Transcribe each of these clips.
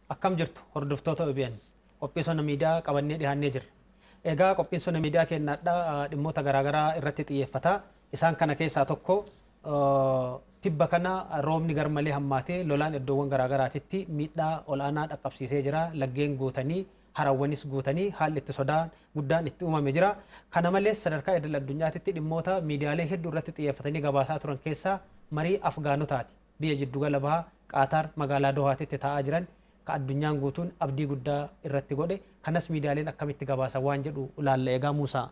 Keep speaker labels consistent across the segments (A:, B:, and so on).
A: Akkam jirtu hordoftoota OBN. Qophiin sona miidiyaa qabannee dhiyaannee jirra. Egaa qophiin sona miidiyaa keenyaadhaa dhimmoota garaagaraa irratti xiyyeeffata. Isaan kana keessaa tokko tibba kana roobni garmalee hammaatee lolaan iddoowwan garaagaraatitti miidhaa ol'aanaa dhaqqabsiisee jira. Laggeen guutanii harawwanis guutanii haalli itti sodaan guddaan itti uumame jira. Kana malees sadarkaa idil addunyaatitti dhimmoota miidiyaalee hedduu irratti xiyyeeffatanii gabaasaa turan keessaa marii Afgaanotaati. Biyya jiddugala bahaa Qaataar magaalaa Dohaatitti taa'aa jiran ka addunyaan guutuun abdii guddaa irratti godhe kanas miidiyaaleen akkamitti gabaasa waan jedhu ilaalla. Egaa Muusaa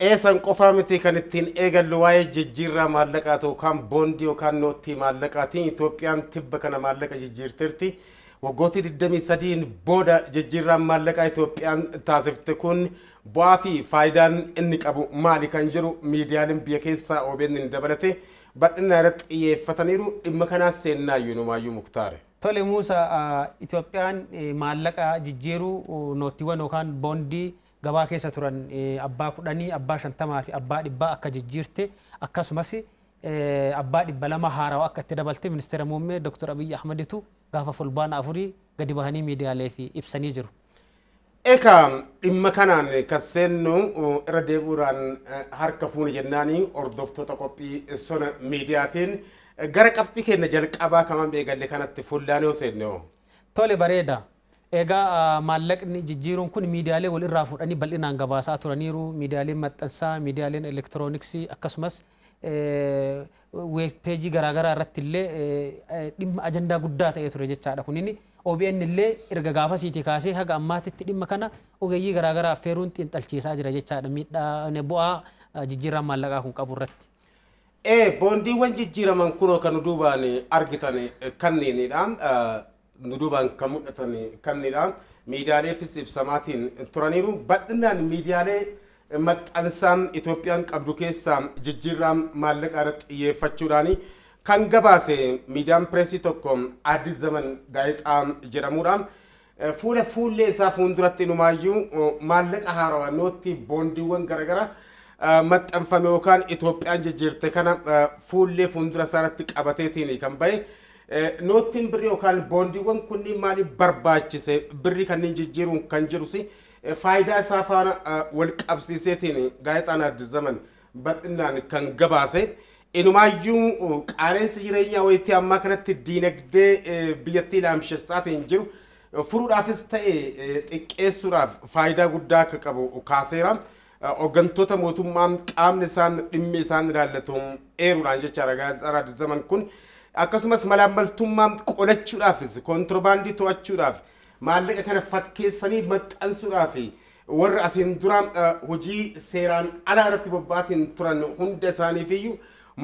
B: eesan qofaa miti kan ittiin eegallu waa'ee jijjiirraa maallaqaa yookaan boondii yookaan noottii maallaqaatiin Itoophiyaan tibba kana maallaqa jijjiirteerti. Waggooti 23 booda jijjiirraan maallaqaa Itoophiyaan taasifte kun bu'aa fi faayidaan inni qabu maali kan jedhu miidiyaaleen biyya keessaa OBN dabalate bal'inaan irratti xiyyeeffataniiru. Dhimma kanaas seennaayyuu numaayyuu Muktaare.
A: Tole Muusaa, Itoophiyaan maallaqa jijjiiruu noottiiwwan yookaan boondii gabaa keessa turan abbaa 10, abbaa 50 fi abbaa 100 akka jijjiirte akkasumas abbaa 200 haarawaa akka itti dabalte ministeera muummee Dr. Abiy Ahmeditu gaafa fulbaana 4 gadi bahanii miidiyaalee fi ibsanii jiru.
B: Ekaa dhimma kanaan kasseennu irra deebuudhaan harka fuuni jennaanii hordoftoota qophii sona miidiyaatiin gara qabxii keenya jalqabaa kaman beegalle kanatti fullaanee seennoo.
A: Tole bareeda. Egaa maallaqni jijjiiruun kun miidiyaalee wal irraa fuudhanii bal'inaan gabaasaa turaniiru. Miidiyaaleen maxxansaa, miidiyaaleen elektirooniksii akkasumas weeb peejii garaagaraa irratti illee dhimma ajandaa guddaa ta'ee ture jechaadha. Kunini OBN illee erga gaafasiitii kaasee haga ammaatitti dhimma kana ogeeyyii garaagaraa affeeruun xiinxalchiisaa jira jechaadha. Miidhaa bu'aa jijjiirraan maallaqaa kun qabu irratti.
B: Boondiiwwan jijjiiraman kunoo kan duubaan argitan kanniinidha. Nuduban kan mul'atan kannidha. Miidiyaaleefis ibsamaatiin turaniiru. Bal'inaan miidiyaalee maxxansaan Itoophiyaan qabdu keessaa jijjiirraan maallaqaa irratti xiyyeeffachuudhaan kan gabaase miidiyaan pireesii tokko Addis Zaman gaazexaa jedhamudha. Fuullee isaa fuulduratti numaayyuu maallaqa haarawaa nootti boondiiwwan garaagaraa maxxanfame yookaan Itoophiyaan jijjiirte kana fuullee fuuldura isaa irratti qabateetiin kan bahe. Noottiin birrii yookaan boondiiwwan kunniin maaliif barbaachise birrii kanneen jijjiiruun kan jedhus faayidaa isaa faana wal qabsiiseetiin gaazexaan Addis Zaman bal'inaan kan gabaase. Inumaayyuu qaaleensi jireenyaa wayitii ammaa kanatti diinagdee biyyattii laamshessaatiin jiru furuudhaafis ta'e xiqqeessuudhaaf faayidaa guddaa akka qabu kaaseera. Hooggantoota mootummaa qaamni isaan dhimmi isaan ilaallatu eeruudhaan jechaadha gaazexaan Addis Zaman kun. Akkasumas malaammaltummaa qolachuudhaafis kontirobaandii to'achuudhaaf maallaqa kana fakkeessanii maxxansuudhaaf warra asiin dura hojii seeraan alaa irratti bobba'anii turan hunda isaaniifiyyuu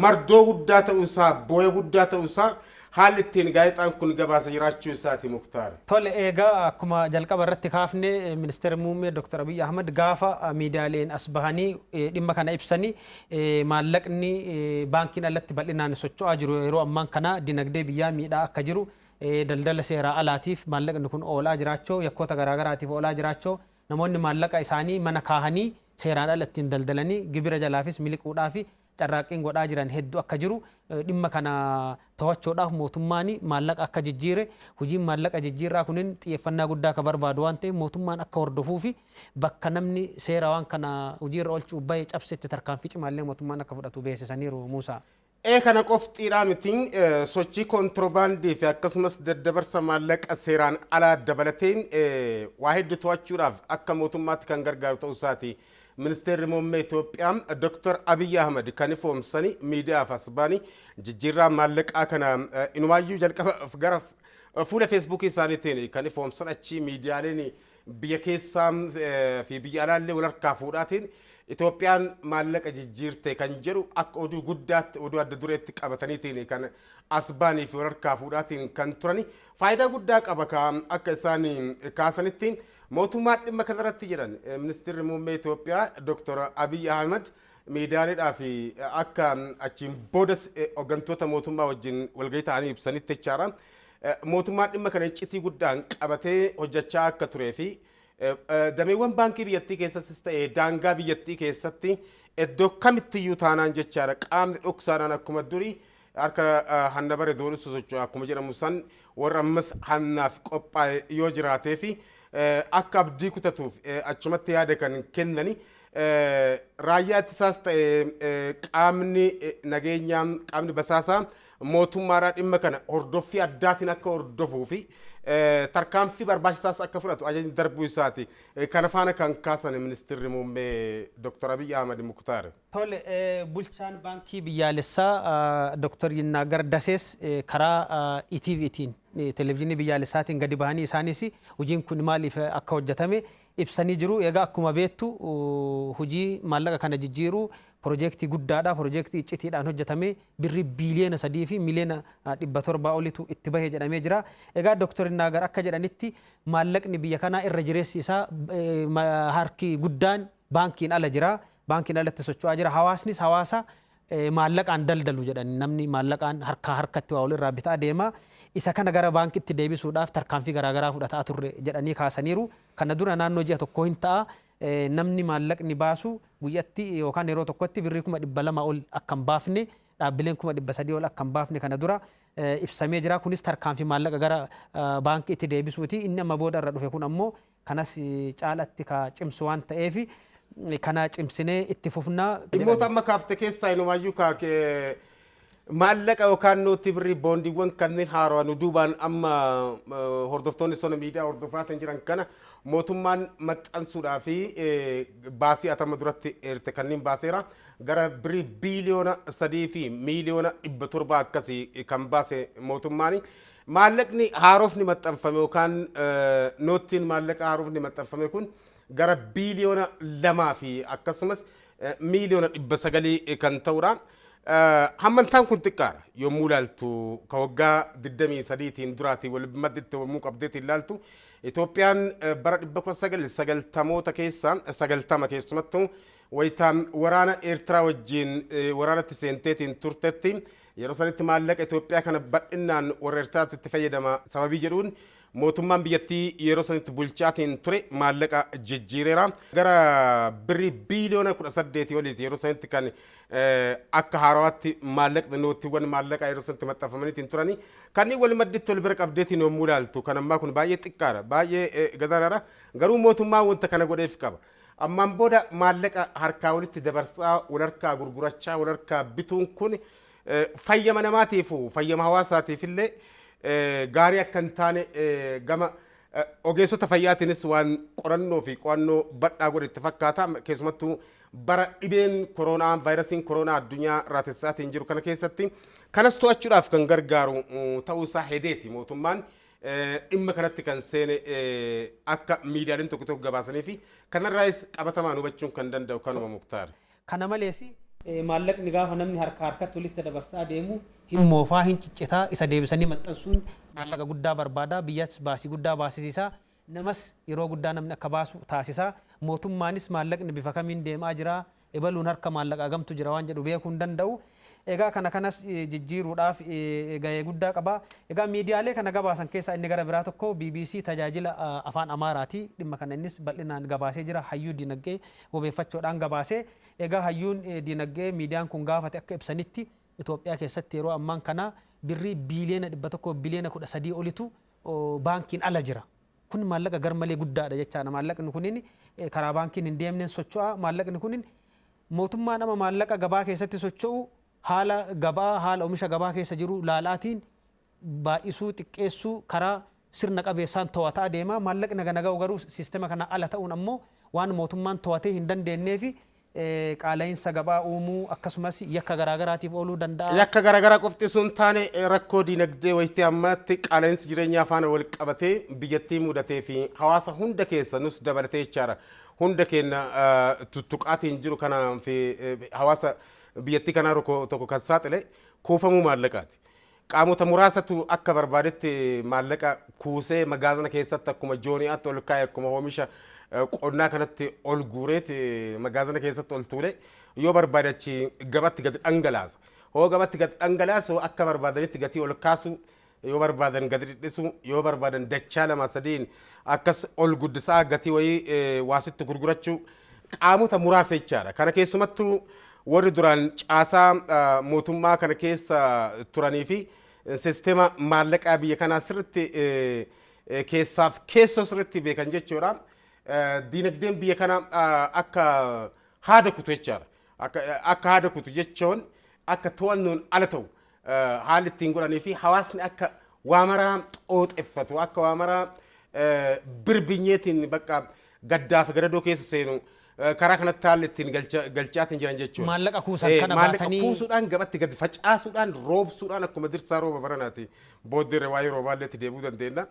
B: mardoo guddaa ta'uusaa booya guddaa ta'uusaa haalli ittiin gaazexaan kun gabaasa jiraachuu isaati Muktaare.
A: Tole egaa akkuma jalqaba irratti kaafne ministeera muummee Dr. Abiy Ahmed gaafa miidiyaaleen as bahanii dhimma kana ibsanii maallaqni baankiin alatti bal'inaan socho'aa jiru yeroo ammaan kana dinagdee biyyaa miidhaa akka jiru daldala seeraa alaatiif maallaqni kun oolaa jiraachuu yakkoota garaagaraatiif oolaa jiraachuu namoonni maallaqa isaanii mana kaahanii seeraan ala ittiin daldalanii gibira jalaafis miliquudhaafi carraaqqiin godhaa jiran hedduu akka jiru dhimma kana to'achuudhaaf mootummaan maallaqa akka jijjiire hojiin maallaqa jijjiirraa kunin xiyyeeffannaa guddaa akka barbaadu waan ta'eef mootummaan akka hordofuu fi bakka namni seera waan kana hojiirra oolchuu baay'ee cabsetti tarkaanfii cimaallee mootummaan akka fudhatu beeksisaniiru Muusaa.
B: Kana qoftiidhaa miti sochii kontirobaandii fi akkasumas daddabarsa maallaqa seeraan alaa dabalateen waa hedduu to'achuudhaaf akka mootummaatti kan gargaaru ta'uu isaati. Ministeerri muummee Itoophiyaa Dr. Abiy Ahmed kan ifoomsanii miidiyaaf as ba'anii jijjiirraa maallaqaa kana inumaayyuu jalqaba gara fuula feesbuukii isaaniitiin kan ifoomsan achi miidiyaaleen biyya keessaa fi biyya alaallee wal harkaa fuudhaatiin Itoophiyaan maallaqa jijjiirte kan jedhu akka oduu guddaatti oduu adda dureetti qabataniitiin kan as ba'anii fi wal harkaa fuudhaatiin kan turani faayidaa guddaa qaba akka isaan kaasanitti. Mootummaan dhimma kanarratti jedhan ministeerri muummee Itoophiyaa Dr. Abiy Ahmed miidiyaaleedhaa fi akka achiin boodas hooggantoota mootummaa wajjin walgahii ta'anii ibsanitti jechaadha. Mootummaan dhimma kana iccitii guddaan qabatee hojjechaa akka turee fi dameewwan baankii biyyattii keessattis ta'e daangaa biyyattii keessatti iddoo kamittiyyuu taanaan jechaadha qaamni dhoksaadhaan akkuma durii harka hanna bare doonu sosochoo akkuma jedhamu san warra ammas hannaaf qophaa'e yoo jiraatee fi akka abdii kutatuuf achumatti yaada kan kennani raayyaa ittisaas ta'e qaamni nageenyaa qaamni basaasaa mootummaadhaa dhimma kana hordoffii addaatiin akka hordofuu fi tarkaanfii barbaachisaas akka fudhatu ajajni darbuu isaati. Kana faana kan kaasan ministeerri muummee Dr. Abiy Ahmed Muktaar.
A: Tole bulchaan baankii biyyaalessaa Dr. Yinaagar Dasees karaa ETVtiin televezyiinii biyyaalessaatiin gadi bahanii isaanis hojiin kun maaliif akka hojjetame ibsanii jiru. Egaa akkuma beektu hojii maallaqa kana jijjiiruu projektii guddaadha. Projektii iccitiidhaan hojjetame birrii biiliyoona 3 fi miliyoona 700 olitu itti bahee jedhamee jira. Egaa Dr. Yinaagar akka jedhanitti maallaqni biyya kanaa irra jireessi isaa harki guddaan baankiin ala jira. Baankiin alatti socho'aa jira. Hawaasnis hawaasa maallaqaan daldalu jedhani namni maallaqaan harkatti waa walirraa bitaa deema. Isa kana gara baankitti deebisuudhaaf tarkaanfii garaagaraa fudhataa turre jedhanii kaasaniiru. Kana dura naannoo ji'a tokko hin ta'a. Namni maallaqni baasu guyyatti yookaan yeroo tokkotti birrii 200 ol akka hin baafne dhaabbileen 300 ol akka hin baafne kana dura ibsamee jira. Kunis tarkaanfii maallaqa gara baankiitti deebisuuti. Inni amma booda irra dhufe kun ammoo kanas caalatti ka cimsu waan ta'eef kana cimsinee itti fufnaa.
B: Dhimmoota amma kaafte keessaa inumaayyuu kaakee maallaqa yookaan nuti birrii boondiiwwan kanneen haaraan duubaan amma hordoftoonni sona miidiyaa hordofaa jiran kana mootummaan maxxansuudhaa fi baasii atama duratti eerte kanneen baaseera gara birrii biiliyoona 3 fi miliyoona 700 akkasii kan baase mootummaani. Maallaqni haarofni maxxanfame yookaan noottiin maallaqa haarofni maxxanfame kun gara biiliyoona 2 fi akkasumas miliyoona 900 kan ta'udha. Hammantaan kun xiqqaadha yommuu ilaaltu ka waggaa 23tiin duraatii wal madditti yommuu qabdeetti ilaaltu Itoophiyaan bara 1990 keessaa 90 keessumattuu wayitaan waraana Eertiraa wajjin waraanatti seenteetiin turtetti yeroo sanitti maallaqa Itoophiyaa kana bal'inaan warra Eertiraatti itti fayyadama sababii jedhuun mootummaan biyyattii yeroo sanitti bulchaatiin ture maallaqa jijjiireera gara birrii biiliyoona 18 oliiti yeroo sanitti kan akka haarawaatti maallaqni nootiiwwan maallaqa yeroo sanitti maxxanfamaniitiin turani kanneen wal madditti ol bira qabdeetiin yommuu ilaaltu kan ammaa kun baay'ee xiqqaadha baay'ee gadaanaadha garuu mootummaan wanta kana godheef qaba. Ammaan booda maallaqa harkaa walitti dabarsaa wal harkaa gurgurachaa wal harkaa bituun kun fayyama namaatiifuu fayyama hawaasaatiif illee gaarii akka hin taane gama ogeessota fayyaatiinis waan qorannoo fi qo'annoo badhaa godhe itti fakkaata. Keessumattuu bara dhibeen koronaa vaayirasiin koronaa addunyaa raatessaatiin jiru kana keessatti kanas to'achuudhaaf kan gargaaru ta'uu isaa hedeeti mootummaan dhimma kanatti kan seene akka miidiyaaleen tokko tokko gabaasanii fi kanarraayis qabatamaan hubachuun kan danda'u kanuma Muktaar.
A: Kana malees maallaqni gaafa namni harkatti walitti dabarsaa deemu hin moofaa hin ciccitaa isa deebisanii maxxansuun maallaqa guddaa barbaada. Biyyattis baasii guddaa baasisiisa. Namas yeroo guddaa namni akka baasu taasisa. Mootummaanis maallaqni bifa kamiin deemaa jira ebaluun harka maallaqa gamtu jira waan jedhu beekuu hin danda'u. Egaa kanas jijjiiruudhaaf gahee guddaa qaba. Egaa miidiyaalee kana gabaasan keessaa inni gara biraa tokko BBC tajaajila afaan Amaaraati. Dhimma kana innis bal'inaan gabaasee jira. Hayyuu dinagdee wabeeffachuudhaan gabaasee. Egaa hayyuun dinagdee miidiyaan kun gaafate akka ibsanitti Itoophiyaa keessatti yeroo ammaan kana birrii biiliyoona 100 biliyoona 13 olitu baankiin ala jira. Kun maallaqa garmalee guddaadha jechaadha. Maallaqni kunin karaa baankiin hin deemneen socho'a. Maallaqni kunin mootummaan nama maallaqa gabaa keessatti socho'u haala gabaa haala oomisha gabaa keessa jiru laalaatiin baay'isuu xiqqeessuu karaa sirna qabeessaan to'ataa deema. Maallaqni ga'u garuu siistema kana ala ta'uun ammoo waan mootummaan to'atee hin dandeenyeefi qaala'insa gabaa uumuu akkasumas yakka garaagaraatiif ooluu danda'a.
B: Yakka garaagaraa qofti sun taane rakkoo dinagdee wayitii ammatti qaala'insi jireenyaa faana wal qabatee biyyattii mudatee fi hawaasa hunda keessa nus dabalatee jechaadha. Hunda keenya tuttuqaatiin jiru kanaa fi hawaasa biyyattii kanaa tokko kan saaxile kuufamuu maallaqaati. Qaamota muraasatu akka barbaadetti maallaqa kuusee magaazana keessatti akkuma jooniyaatti ol kaa'e akkuma oomisha qonnaa kanatti ol guureeti magaazana keessatti ol tuule yoo barbaadachi gabatti gadi dhangalaasa. Hoo gabatti gadi dhangalaasu akka barbaadanitti gatii ol kaasu yoo barbaadan gadi dhidhisu yoo barbaadan dachaa 2-3 akkas ol guddisaa gatii wayii waasitti gurgurachuu qaamota muraasa jechaadha. Kana keessumattuu warri duraan caasaa mootummaa kana keessa turanii fi sisteema maallaqaa biyya kanaa sirriitti keessaaf keessoo sirriitti beekan jechuudha. Diinagdeen biyya kanaa akka haada kutu jechaadha. Akka haada kutu jechuun akka to'annoon ala ta'u haalli ittiin godhanii fi hawaasni akka waa maraa xooxeffatu akka waa maraa birbinyeetiin bakka gaddaaf gadadoo keessa seenu karaa kanatti haalli ittiin galchaatiin jiran jechuudha.
A: Maallaqa kuusan kana
B: Maallaqa
A: baasanii
B: kuusuudhaan gabatti gadi facaasuudhaan roobsuudhaan akkuma dirsaa rooba baranaati booddeerra waa'ee roobaallee itti deebuu dandeenya.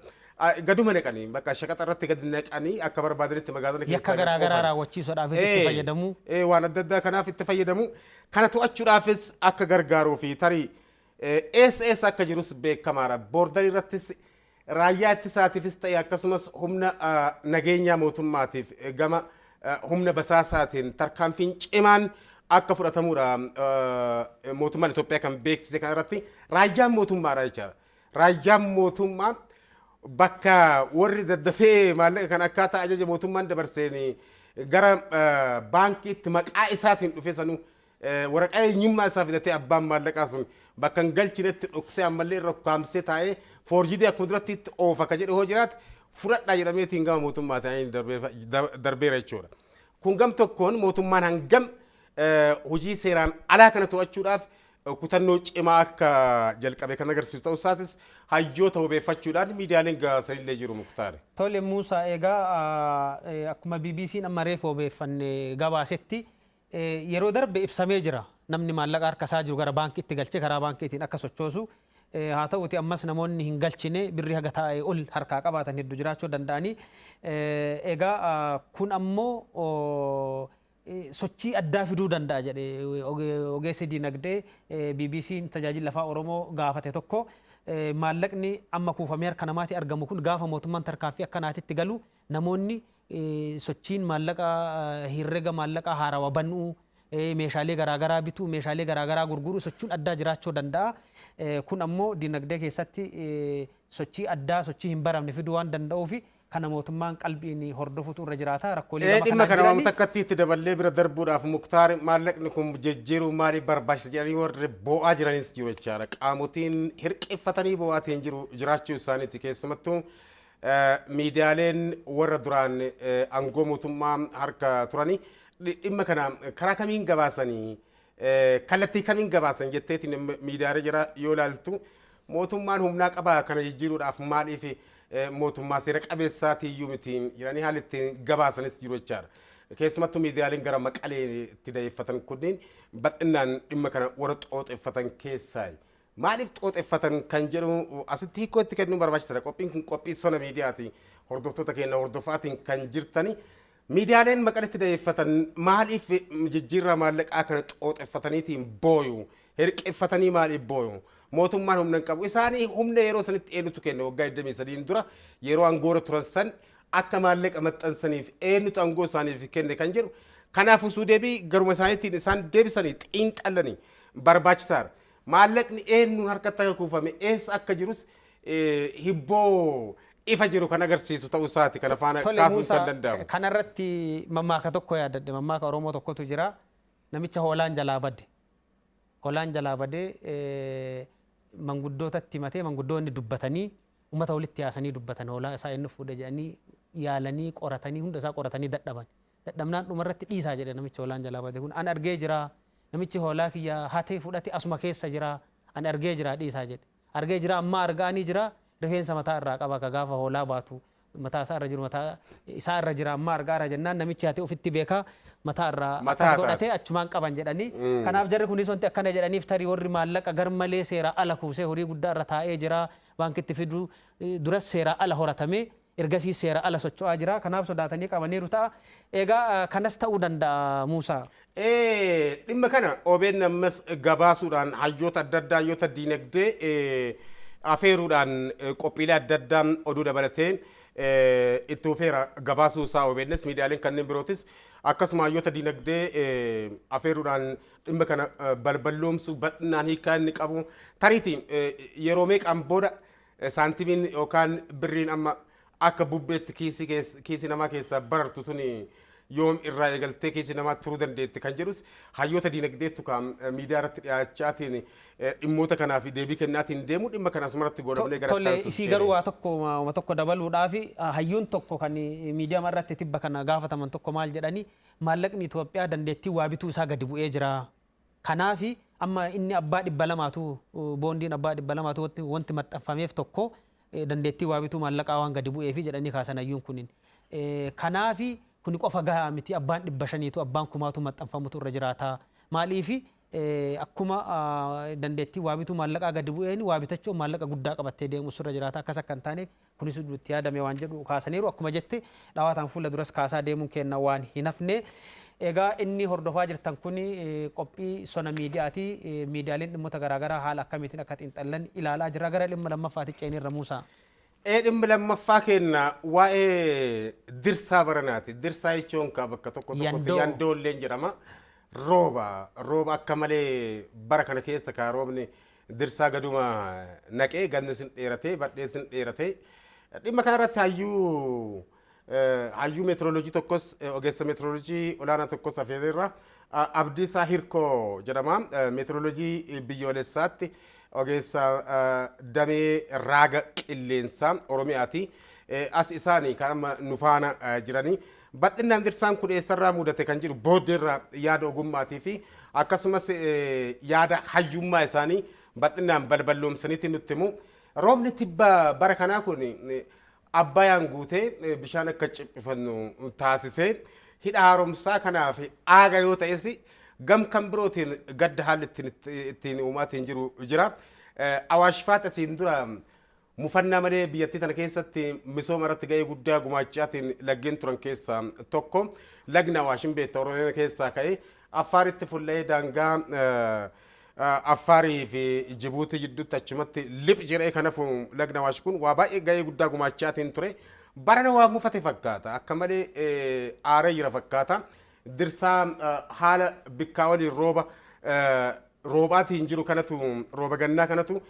B: Gaduma naqanii bakka shaqaxa irratti gadi naqanii akka barbaadanitti magaazana keessa
A: yakka garaagaraa raawwachiisuudhaaf itti fayyadamu.
B: Waan adda addaa kanaaf itti fayyadamu. Kana to'achuudhaafis akka gargaaruu fi tarii eessa akka jirus beekamaadha. Boordarii irrattis raayyaa ittisaatiifis ta'e akkasumas humna nageenyaa mootummaatiif gama humna basaasaatiin tarkaanfiin cimaan akka fudhatamuudha mootummaan Itoophiyaa kan beeksise kana irratti raayyaan mootummaadha jechaadha. Raayyaan mootummaa bakka warri daddafee maallaqa kan akkaataa ajaja mootummaan dabarseen gara baankiitti maqaa isaatiin dhufe sanuu waraqaa eenyummaa isaa fidatee abbaan maallaqaa sun bakka hin galchinetti dhoksee ammallee irra kaamsee taa'ee foorjidee akkuma duratti oofa ka jedhe hoo jiraate fudhadhaa jedhameetiin gama mootummaa ta'anii darbeera jechuudha. Kun gam tokkoon mootummaan hangam hojii seeraan alaa kana to'achuudhaaf kutannoo cimaa akka jalqabe kan agarsiisu ta'uu isaatis hayyoota hubeeffachuudhaan miidiyaaleen gaasanillee jiru Muktaare.
A: Tole Muusaa egaa akkuma BBC'n amma reefu hubeeffanne gabaasetti yeroo darbe ibsamee jira namni maallaqa harka isaa jiru gara baankiitti galchee karaa baankiitiin akka sochoosu haa ta'uti ammas namoonni hin galchine birri haga taa'ee ol harkaa qabaatan hedduu jiraachuu danda'anii egaa kun ammoo sochii addaa fiduu danda'a jedhe ogeessi diinagdee BBC'n tajaajila lafaa Oromoo gaafate tokko maallaqni amma kuufamee harka namaatti argamu kun gaafa mootummaan tarkaanfii akkanaatitti galu namoonni sochiin maallaqa herrega maallaqa haarawaa banuu meeshaalee garaagaraa bituu meeshaalee garaagaraa gurguruu sochiin addaa jiraachuu danda'a. Kun ammoo diinagdee keessatti sochii addaa sochii hin baramne fiduu waan danda'uuf kana mootummaan qalbiin hordofutu irra jiraata rakkoolee lama
B: dhimma kana waan takkatti itti daballee bira darbuudhaaf Muktaar maallaqni kun jijjiiruu maaliif barbaachisa jedhanii warri boo'aa jiranis jiru jechaadha. Qaamotiin hirqiffatanii boo'aatiin jiraachuu isaaniiti keessumattuu miidiyaaleen warra duraan aangoo mootummaa harka turanii dhimma kana karaa kamiin gabaasanii kallattii kamiin gabaasan jetteetiin miidiyaalee jira yoo ilaaltu mootummaan humnaa qabaa kana jijjiiruudhaaf maaliif mootummaa seera qabeessaatii iyyuu mitiin jedhanii haalli ittiin gabaasanis jiru jechaadha. Keessumattuu miidiyaaleen gara Maqalee itti dayeeffatan kunneen bal'inaan dhimma kana warra xooxeffatan keessaa maaliif xooxeffatan kan jedhu asitti hiikoo itti kennuun barbaachisaadha. Qophiin kun qophii sona miidiyaati. Hordoftoota keenya hordofaatiin kan jirtani. Miidiyaaleen Maqaleetti dayeeffatan maaliif jijjiirraa maallaqaa kana xooxeffataniitiin booyu hirqeffatanii maaliif booyu mootummaan humna hin qabu isaanii humna yeroo sanitti eenyutu kenne waggaa 23 dura yeroo aangoora turan san akka maallaqa maxxansaniif eenyutu aangoo isaaniif kenne kan jedhu kanaaf usuu deebii garuma isaaniitiin isaan deebisanii xiinxallanii barbaachisaadha. Maallaqni eenyuun harkatti akka kuufame eessa akka jirus hibboo ifa jiru kan agarsiisu ta'uu isaati kana faana kaasuun kan danda'amu.
A: Kanarratti mammaaka tokko yaadadde mammaaka Oromoo tokkotu jira namicha hoolaan jalaa badde. Hoolaan jalaa badee manguddootatti himatee manguddoonni dubbatanii uummata walitti yaasanii dubbatan hoolaa isaa inni fuudhe jedhanii yaalanii qoratanii hunda isaa qoratanii dadhaban. Dadhabnaan dhumarratti dhiisaa jedhe namicha hoolaan jalaa badde kun an argee jira namichi hoolaa kiyya hatee fudhate asuma keessa jira an argee jira dhiisaa jedhe. Argee jira amma argaanii jira rifeensa mataa irraa qaba ka gaafa hoolaa baatu mataa isaa irra jiru mataa isaa irra jira amma argaara jennaan namichi hatee ofitti beeka mataa irraa akkas godhatee achumaan qaban jedhanii kanaaf jarri kunis wanti akkana jedhaniif tarii warri maallaqa garmalee seera ala kuusee horii guddaa irra taa'ee jira baankitti fiduu duras seera ala horatamee ergasii seera ala socho'aa jira kanaaf sodaatanii qabaniiru ta'a egaa kanas ta'uu danda'a Muusaa.
B: Dhimma kana OBN ammas gabaasuudhaan hayyoota adda addaa hayyoota diinagdee afeeruudhaan qophiilee adda addaa oduu dabalatee itti ufeera gabaasuu isaa OBNs miidiyaaleen kanneen birootis akkasuma hayyoota diinagdee afeeruudhaan dhimma kana balballoomsuu bal'inaan hiikaa inni qabu tariitii yeroo meeqaan booda saantimiin yookaan birriin amma akka bubbeetti kiisii namaa keessaa barartu tuni yoom irraa eegaltee keessi namaa turuu dandeetti kan jedhus hayyoota diinagdeetu kan miidiyaa irratti dhiyaachaatiin dhimmoota kanaaf deebii kennaatiin deemu dhimma kanas maratti godhamee gara
A: Tole isii garuu waa tokko dabaluudhaaf hayyuun tokko kan miidiyaa irratti tibba kana gaafataman tokko maal jedhanii maallaqni Itoophiyaa dandeettii waa bituu isaa gadi bu'ee jira. Kanaaf amma inni abbaa 200tu boondiin abbaa 200 wanti maxxanfameef tokko dandeettii waa bituu maallaqaa waan gadi bu'ee fi jedhanii kaasan hayyuun kunin. Kanaaf kuni qofa gahaa miti abbaan 500tu abbaan 1000tu maxxanfamutu irra jiraata. Maaliif akkuma dandeettii waa bituu maallaqaa gadi bu'een waa bitachuun maallaqa guddaa qabattee deemus irra jiraata akkas akka hin taaneef kunis itti yaadame waan jedhu kaasaniiru akkuma jette dhawaataan fuula duras kaasaa deemuun kenna waan hin hafne. Egaa inni hordofaa jirtan kun qophii sona miidiyaati. Miidiyaaleen dhimmoota garaagaraa haala akkamiitiin akka xiinxallan ilaalaa jira gara dhimma lammaffaatti ceenirra Muusaa.
B: Dhimma lammaffaa kenna waa'ee dirsaa baranaati. Dirsaa jechuun bakka tokko tokkotti yandoolleen jedhama. Rooba akka malee bara kana keessa kaa roobni dirsaa gaduma naqee ganni sin dheeratee badhee sin dheeratee dhimma kanarratti hayyuu meteoroloojii tokkos ogeessa meteoroloojii olaanaa tokkos afeerreerra Abdiisaa Hirkoo jedhama meteoroloojii biyyoolessaatti ogeessa damee raaga qilleensaa Oromiyaati as isaanii kan amma nu faana jiranii badhinaan dirsaan kun eessarraa mudate kan jiru booddeerraa yaada ogummaatii fi akkasumas yaada hayyummaa isaanii badhinaan balballoomsaniitti nutti himu roobni tibba bara kanaa kun abbayaan guutee bishaan akka ciphifannu taasisee hidha haaromsaa kanaaf aaga yoo ta'es gam kan birootiin gadda haalli ittiin uumaatiin jiru jira. Awaash faata siin dura mufannaa malee biyyattii tana keessatti misooma irratti ga'ee guddaa gumaachaatiin laggeen turan keessaa tokko lagni Awaashin beekta Oromiyaa keessaa ka'ee Affaaritti fuullee daangaa Affaarii fi Jibuutii jidduutti achumatti lip jedhee kanafu lagni Awaash kun waa baay'ee ga'ee guddaa gumaachaatiin ture. Barana waa mufate fakkaata akka malee aaree jira fakkaata. Dirsaa haala bikkaa waliin roobaatiin jiru kanatu rooba gannaa kanatu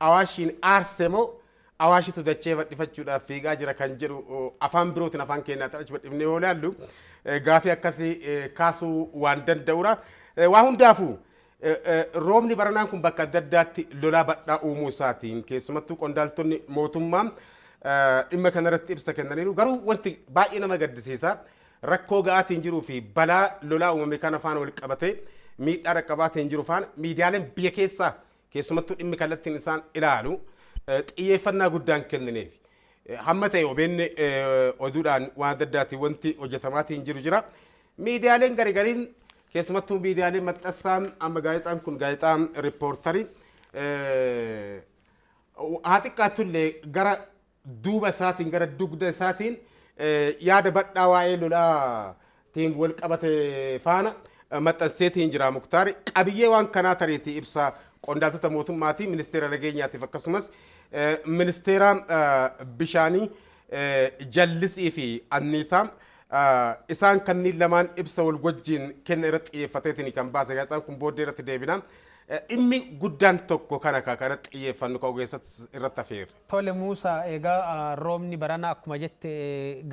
B: Awaashiin aarse moo Awaashitu dachee badhifachuudhaaf fiigaa jira kan jedhu afaan birootiin afaan keenyaa ta'achi badhifnee yoo ilaallu gaafii akkasii kaasuu waan danda'udha. Waa hundaafuu roobni baranaan kun bakka adda addaatti lolaa badhaa uumuu isaatiin keessumattuu qondaaltonni mootummaa dhimma kanarratti ibsa kennaniiru garuu wanti baay'ee nama gaddisiisa rakkoo ga'aatiin jiruu fi balaa lolaa uumame kana faana wal qabatee miidhaa dhaqqabaatiin jiru faana miidiyaaleen biyya keessaa keessumattuu dhimmi kallattiin isaan ilaalu xiyyeeffannaa guddaan kennineef hamma ta'e OBN oduudhaan waan adda addaatiin wanti hojjetamaatiin jiru jira. Miidiyaaleen garigariin keessumattuu miidiyaaleen maxxansaan amma gaazexaan kun gaazexaan riippoortarii haa xiqqaattullee gara duuba isaatiin gara dugda isaatiin yaada badhaa waa'ee lolaatiin wal qabate faana maxxanseetiin jira Muktaari. Qabiyyee waan kanaa tareetii ibsa qondaaltota mootummaatii ministeera nageenyaatiif akkasumas ministeera bishaanii jallisii fi anniisaa isaan kanniin lamaan ibsa wal wajjin kenna irratti xiyyeeffateetiin kan baase gaazexaan kun booddee irratti deebina. Dhimmi guddaan tokko kana kanatti xiyyeeffannu kan ogeessatti irratti hafeera.
A: Tole Muusaa egaa roobni baranaa akkuma jette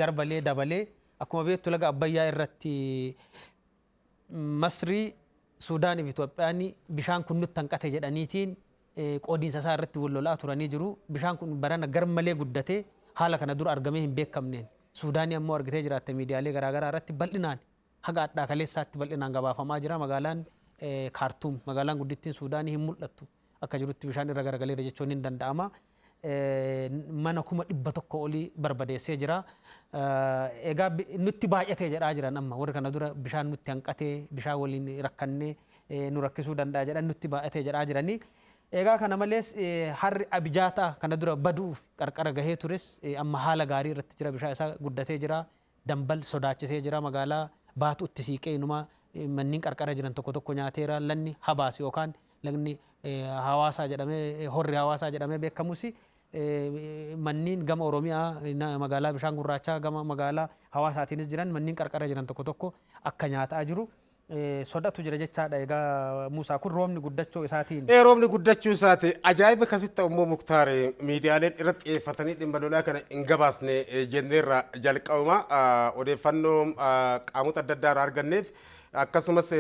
A: garbalee dabalee akkuma beektu laga Abbayyaa irratti Masrii Suudaanii fi Itoophiyaan bishaan kun nutti hanqate jedhaniitiin qoodiinsa isaa irratti wal lolaa turanii jiru. Bishaan kun barana garmalee guddatee haala kana dura argamee hin beekamneen. Suudaanii ammoo argitee jiraatte miidiyaalee garaagaraa irratti bal'inaan haga addaa kaleessaatti bal'inaan gabaafamaa jira. Magaalaan Kaartuum magaalaan guddittiin Suudaanii hin mul'attu akka jirutti bishaan irra garagaleera jechuun hin danda'ama. Mana 100,000 olii barbadeessee jira. Egaa nutti baay'atee jedhaa jiran amma warri kana dura bishaan nutti hanqatee bishaan waliin rakkannee nu rakkisuu danda'a jedhan nutti baay'atee jedhaa jiranii. Egaa kana malees harri abijaataa kana dura baduuf qarqara gahee tures amma haala gaarii irratti jira bishaan isaa guddatee jira. Dambal sodaachisee jira magaalaa baatu itti siiqee inuma manneen qarqara jiran tokko tokko nyaateera lanni habaas yookaan lagni hawaasaa jedhamee horri hawaasaa jedhamee beekamus manneen gama Oromiyaa magaalaa bishaan gurraachaa gama magaalaa hawaasaatiinis jiran manneen qarqara jiran tokko tokko akka nyaataa jiru. sodaatu jira jechaadha. Egaa Muusaa kun roobni guddachuu isaatiin.
B: Roobni guddachuu isaati ajaa'iba akkasitti immoo Muktaar miidiyaaleen irratti xiyyeeffatanii dhimma lolaa kana hin gabaasne jenneerra jalqabuma odeeffannoo qaamota adda addaa irraa arganneef akkasumas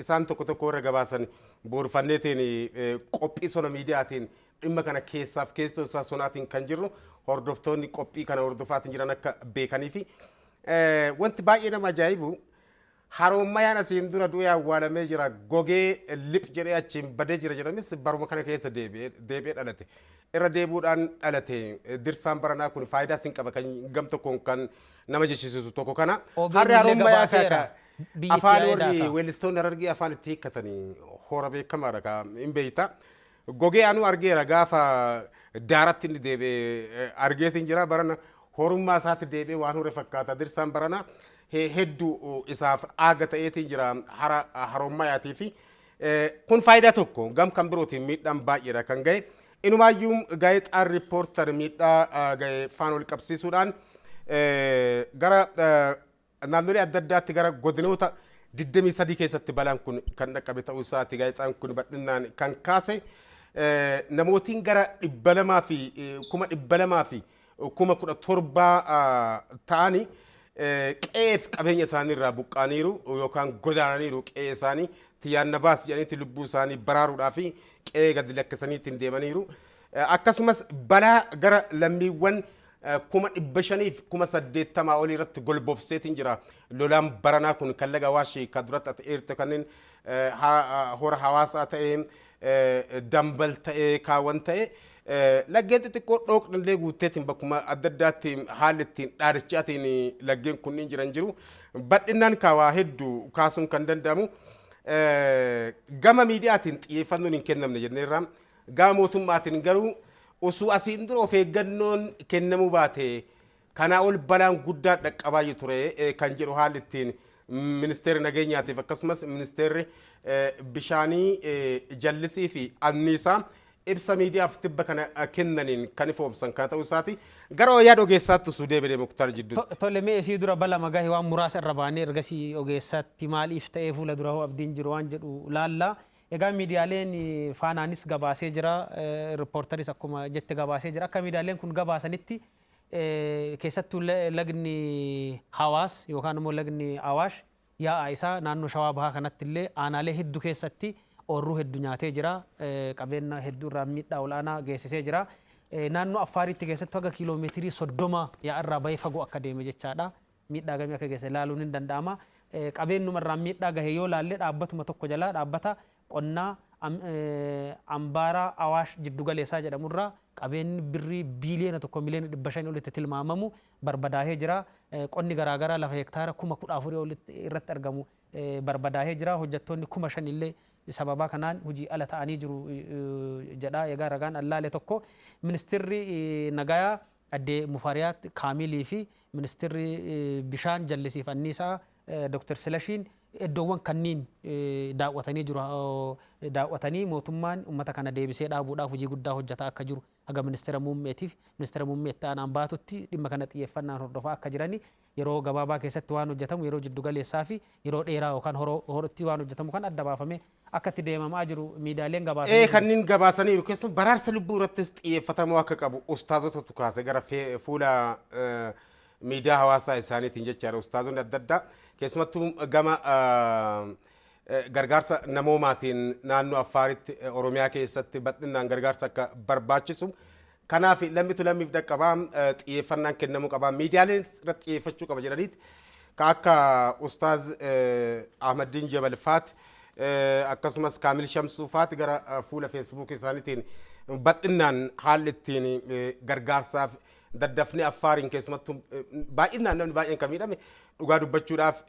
B: isaan tokko tokko irra gabaasan boorfanneetiin qophii sona miidiyaatiin dhimma kana keessaaf keessa isaa sonaatiin kan jirru hordoftoonni qophii kana hordofaatiin jiran akka beekanii fi wanti baay'ee nama ajaa'ibu haroomayaan asiin dura du'ee awwaalamee jira gogee lip jedhee achiin badee jira jedhamis baruma kana keessa deebi'ee dhalate irra deebuudhaan dhalate dirsaan baranaa kun faayidaa siin qaba kan gam tokkoon kan nama jechisiisu tokko kana harri haroomayaa kaaka afaan warri weellistoonni Harargee afaan itti hiikkatanii hora beekamaadha ka hin beeyta gogee anu argeera gaafa daaratti inni deebi'ee argeetiin jira barana horummaa isaatti deebi'ee waan hore fakkaata dirsaan baranaa hedduu isaaf aaga ta'eetiin jira haroomayaatii fi kun faayidaa tokko gam kan birootiin miidhaan baay'eedha kan ga'e inumaayyuu gaazexaan riippoortar miidhaa ga'e faan ol qabsiisuudhaan gara naannolee adda addaatti gara godinoota 23 keessatti balaan kun kan dhaqqabe ta'uu isaati gaazexaan kun bal'inaan kan kaase namootiin gara 200 fi 200 fi 17,000 ta'anii qe'eef qabeenya isaanii irraa buqqaaniiru yookaan godaananiiru qe'ee isaanii xiyyaanna baas jedhaniitti lubbuu isaanii baraaruudhaa fi qe'ee gadi lakkisaniitti deemaniiru. Akkasumas balaa gara lammiiwwan 500,000 fi 80,000 olii irratti golbobseetiin jira. Lolaan baranaa kun kan laga Awaashii kan duratti eerte kanneen hora hawaasaa ta'ee dambal ta'ee kaawwan ta'ee laggeen xixiqqoo dhooqnillee guutteetiin bakkuma adda addaatti haalli ittiin dhaadachaatiin laggeen kunniin jiran jiru. Bal'inaan kaawaa hedduu kaasuun kan danda'amu gama miidiyaatiin xiyyeeffannoon hin kennamne jenneerra gama mootummaatiin garuu osoo asiin dura of eeggannoon kennamuu baate kanaa ol balaan guddaa dhaqqabaa ture kan jedhu haalli ittiin ministeerri nageenyaatiif akkasumas ministeerri bishaanii jallisii fi anniisaa ibsa miidiyaaf tibba kana kennaniin kan ifoomsan kan ta'uu isaati gara yaada ogeessaatti osoo deebinee Muktaar jidduutti.
A: Tole mee isii dura bala magahi waan muraasa irra baanee ergasii ogeessaatti maaliif ta'ee fuula dura hoo abdiin jiru waan jedhu laalla. Egaa miidiyaaleen faanaanis gabaasee jira riippoortaris akkuma jette gabaasee jira akka miidiyaaleen kun gabaasanitti keessattuu lagni Hawaas yookaan immoo lagni Awaash yaa'aa isaa naannoo Shawaa Bahaa kanatti illee aanaalee hedduu keessatti oorruu hedduu nyaatee jira qabeenya hedduu irraa miidhaa olaanaa geessisee jira naannoo Affaaritti keessatti haga kiiloomeetirii 30 yaa'arraa bahee fagoo akka deeme jechaadha miidhaa gamii akka geesse ilaaluun hin danda'ama qabeenyuma irraa miidhaa gahee yoo laallee dhaabbatuma tokko jalaa dhaabbata qonnaa Ambaaraa Awaash jiddu galeessaa jedhamurraa qabeenyi birrii biiliyoona 1 miliyoona 500 olitti tilmaamamu barbadaahee jira qonni garaagaraa lafa hektaara 14,000 irratti argamu barbadaahee jira hojjettoonni 5,000 illee sababa kanaan hojii ala ta'anii jiru jedha egaa ragaan allaale tokko ministeerri nagayaa adde Mufariyaat Kaamilii fi ministeerri bishaan jallisiif anniisaa Dr. Silashiin iddoowwan kanniin daawwatanii jiru daawwatanii mootummaan uummata kana deebisee dhaabuudhaaf hojii guddaa hojjetaa akka jiru haga ministeera muummeetiif ministeera muummeetti aanaan baatutti dhimma kana xiyyeeffannaan hordofaa akka jirani yeroo gabaabaa keessatti waan hojjetamu yeroo jiddu galeessaa fi yeroo dheeraa yookaan horotti waan hojjetamu kan adda baafamee akka itti deemamaa jiru miidiyaaleen gabaasanii
B: kanneen gabaasaniiru keessumaa baraarsa lubbuu irrattis xiyyeeffatamuu akka qabu ustaazotatu kaase gara fuula miidiyaa hawaasaa isaaniitiin jechaadha ustaazonni adda addaa keessumattuu gama gargaarsa namoomaatiin naannoo Affaaritti Oromiyaa keessatti bal'inaan gargaarsa akka barbaachisu kanaaf lammitu lammiif dhaqqabaa xiyyeeffannaan kennamuu qaba miidiyaaleen irratti xiyyeeffachuu qaba jedhaniiti ka akka ustaaz Ahmadiin Jabal Faat akkasumas Kaamil Shamsuu Faat gara fuula feesbuuk isaaniitiin bal'inaan haalli ittiin gargaarsaaf daddafnee Affaariin keessumattuu baay'inaan namni baay'een kan miidhame dhugaa dubbachuudhaaf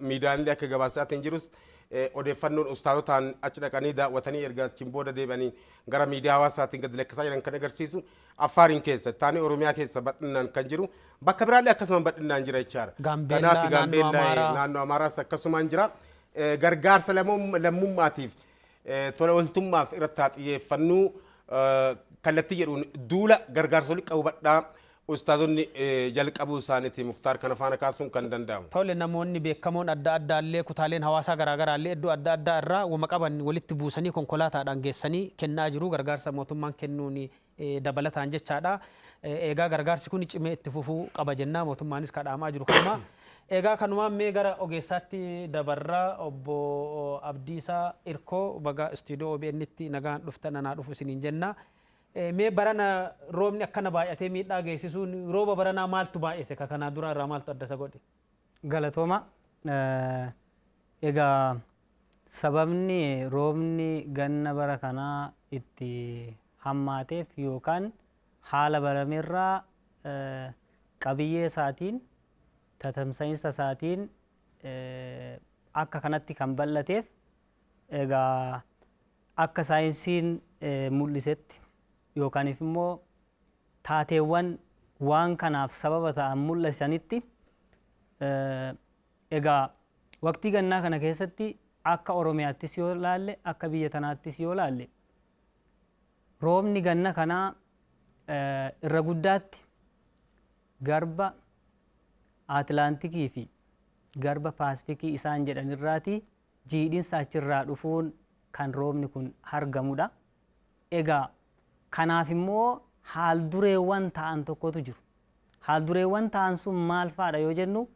B: miidiyaalee akka gabaasaatiin jirus odeeffannoon ustaazotaan achi dhaqanii daawwatanii erga achiin booda deebi'anii gara miidiyaa hawaasaatiin gad lakkisaa jiran kan agarsiisu Affaariin keessa taanee Oromiyaa keessa bal'inaan kan jiru bakka biraallee akkasuma bal'inaan jira jechaadha. Kanaaf Gaambeellaa naannoo Amaaraas akkasumaan jira gargaarsa lammummaatiif tola ooltummaaf irratti xiyyeeffannuu kallattii jedhuun duula gargaarsa olii qabu badhaa ustaazonni jalqabuu isaaniiti Muktaar kana faana kaasuun kan danda'amu.
A: Tole namoonni beekamoon adda addaa illee kutaaleen hawaasaa garaagaraa illee iddoo adda addaa irraa wama qaban walitti buusanii konkolaataadhaan geessanii kennaa jiru gargaarsa mootummaan kennuun dabalataan jechaadha. Egaa gargaarsi kun cimee itti fufuu qaba jennaa mootummaanis kadhaamaa jiru kanuma. Egaa kanumaan mee gara ogeessaatti dabarraa obbo Abdiisaa Irkoo baga istiidiyoo OBN'tti nagaan dhuftan anaa dhufu isiniin jenna. Mee barana roobni akkana baay'atee miidhaa geessisuun rooba baranaa maaltu baay'ise ka kanaa dura irraa maaltu adda isa godhe?
C: Galatooma. Egaa sababni roobni ganna bara kanaa itti hammaateef yookaan haala barameerraa qabiyyee isaatiin tatamsa'iinsa isaatiin akka kanatti kan bal'ateef egaa akka saayinsiin mul'isetti yookaaniif immoo taateewwan waan kanaaf sababa ta'an mul'isanitti egaa waqtii gannaa kana keessatti akka Oromiyaattis yoo laalle akka biyya tanaattis yoo laalle roobni ganna kanaa irra guddaatti garba Atlaantikii fi garba Paasifikii isaan jedhan irraati jiidhinsa achirraa dhufuun kan roobni kun argamudha. Egaa kanaaf immoo haaldureewwan ta'an tokkotu jiru. Haaldureewwan ta'an sun maal fa'aadha yoo jennu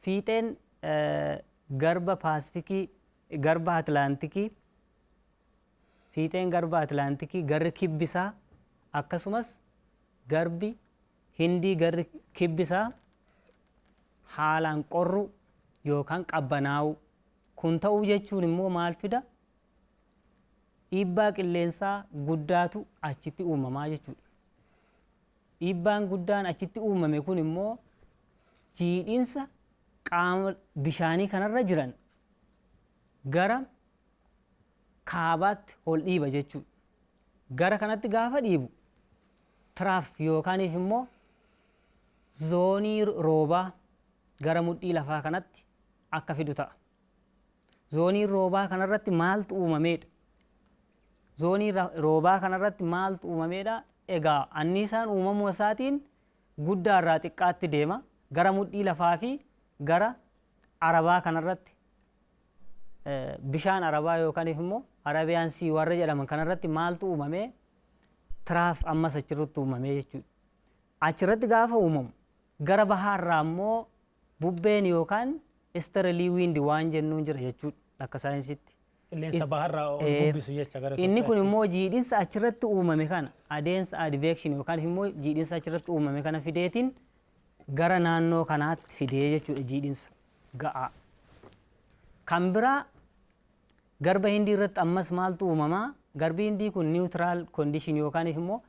C: fiixeen garba Paasifikii garba Atlaantikii fiixeen garba Atlaantikii garri kibbisaa akkasumas garbi Hindii garri kibbisaa haalaan qorru yookaan qabbanaa'u kun ta'uu jechuun immoo maal fida dhiibbaa qilleensaa guddaatu achitti uumamaa jechuudha. Dhiibbaan guddaan achitti uumame kun immoo jiidhinsa qaama bishaanii kanarra jiran gara kaabaatti ol dhiiba jechuudha. Gara kanatti gaafa dhiibu tiraaf yookaaniif immoo zoonii roobaa gara mudhii lafaa kanatti akka fidu ta'a. Zoonii roobaa kanarratti maaltu uumameedha? Zoonii roobaa kanarratti maaltu uumameedha? Egaa anniisaan uumamuu isaatiin guddaarraa xiqqaatti deema gara mudhii lafaa fi gara arabaa kanarratti bishaan arabaa yookaaniif immoo Arabiyaan Sii warra jedhaman kanarratti maaltu uumamee tiraaf ammas achirratti uumamee jechuudha. Achirratti gaafa uumamu gara bahaarraa immoo bubbeen yookaan isterelii wiindi waan jennuun jira jechuudha akka saayinsitti.
A: Qilleensa baharraa bubbisu jecha gara
C: inni kun immoo jiidhinsa achirratti uumame kana adeemsa advection yookaan immoo jiidhinsa achirratti uumame kana fideetiin gara naannoo kanaatti fidee jechuudha jiidhinsa ga'aa. Kan biraa garba Hindii irratti ammas maaltu uumamaa? Garbi Hindii kun niwutiraal koondishin yookaan immoo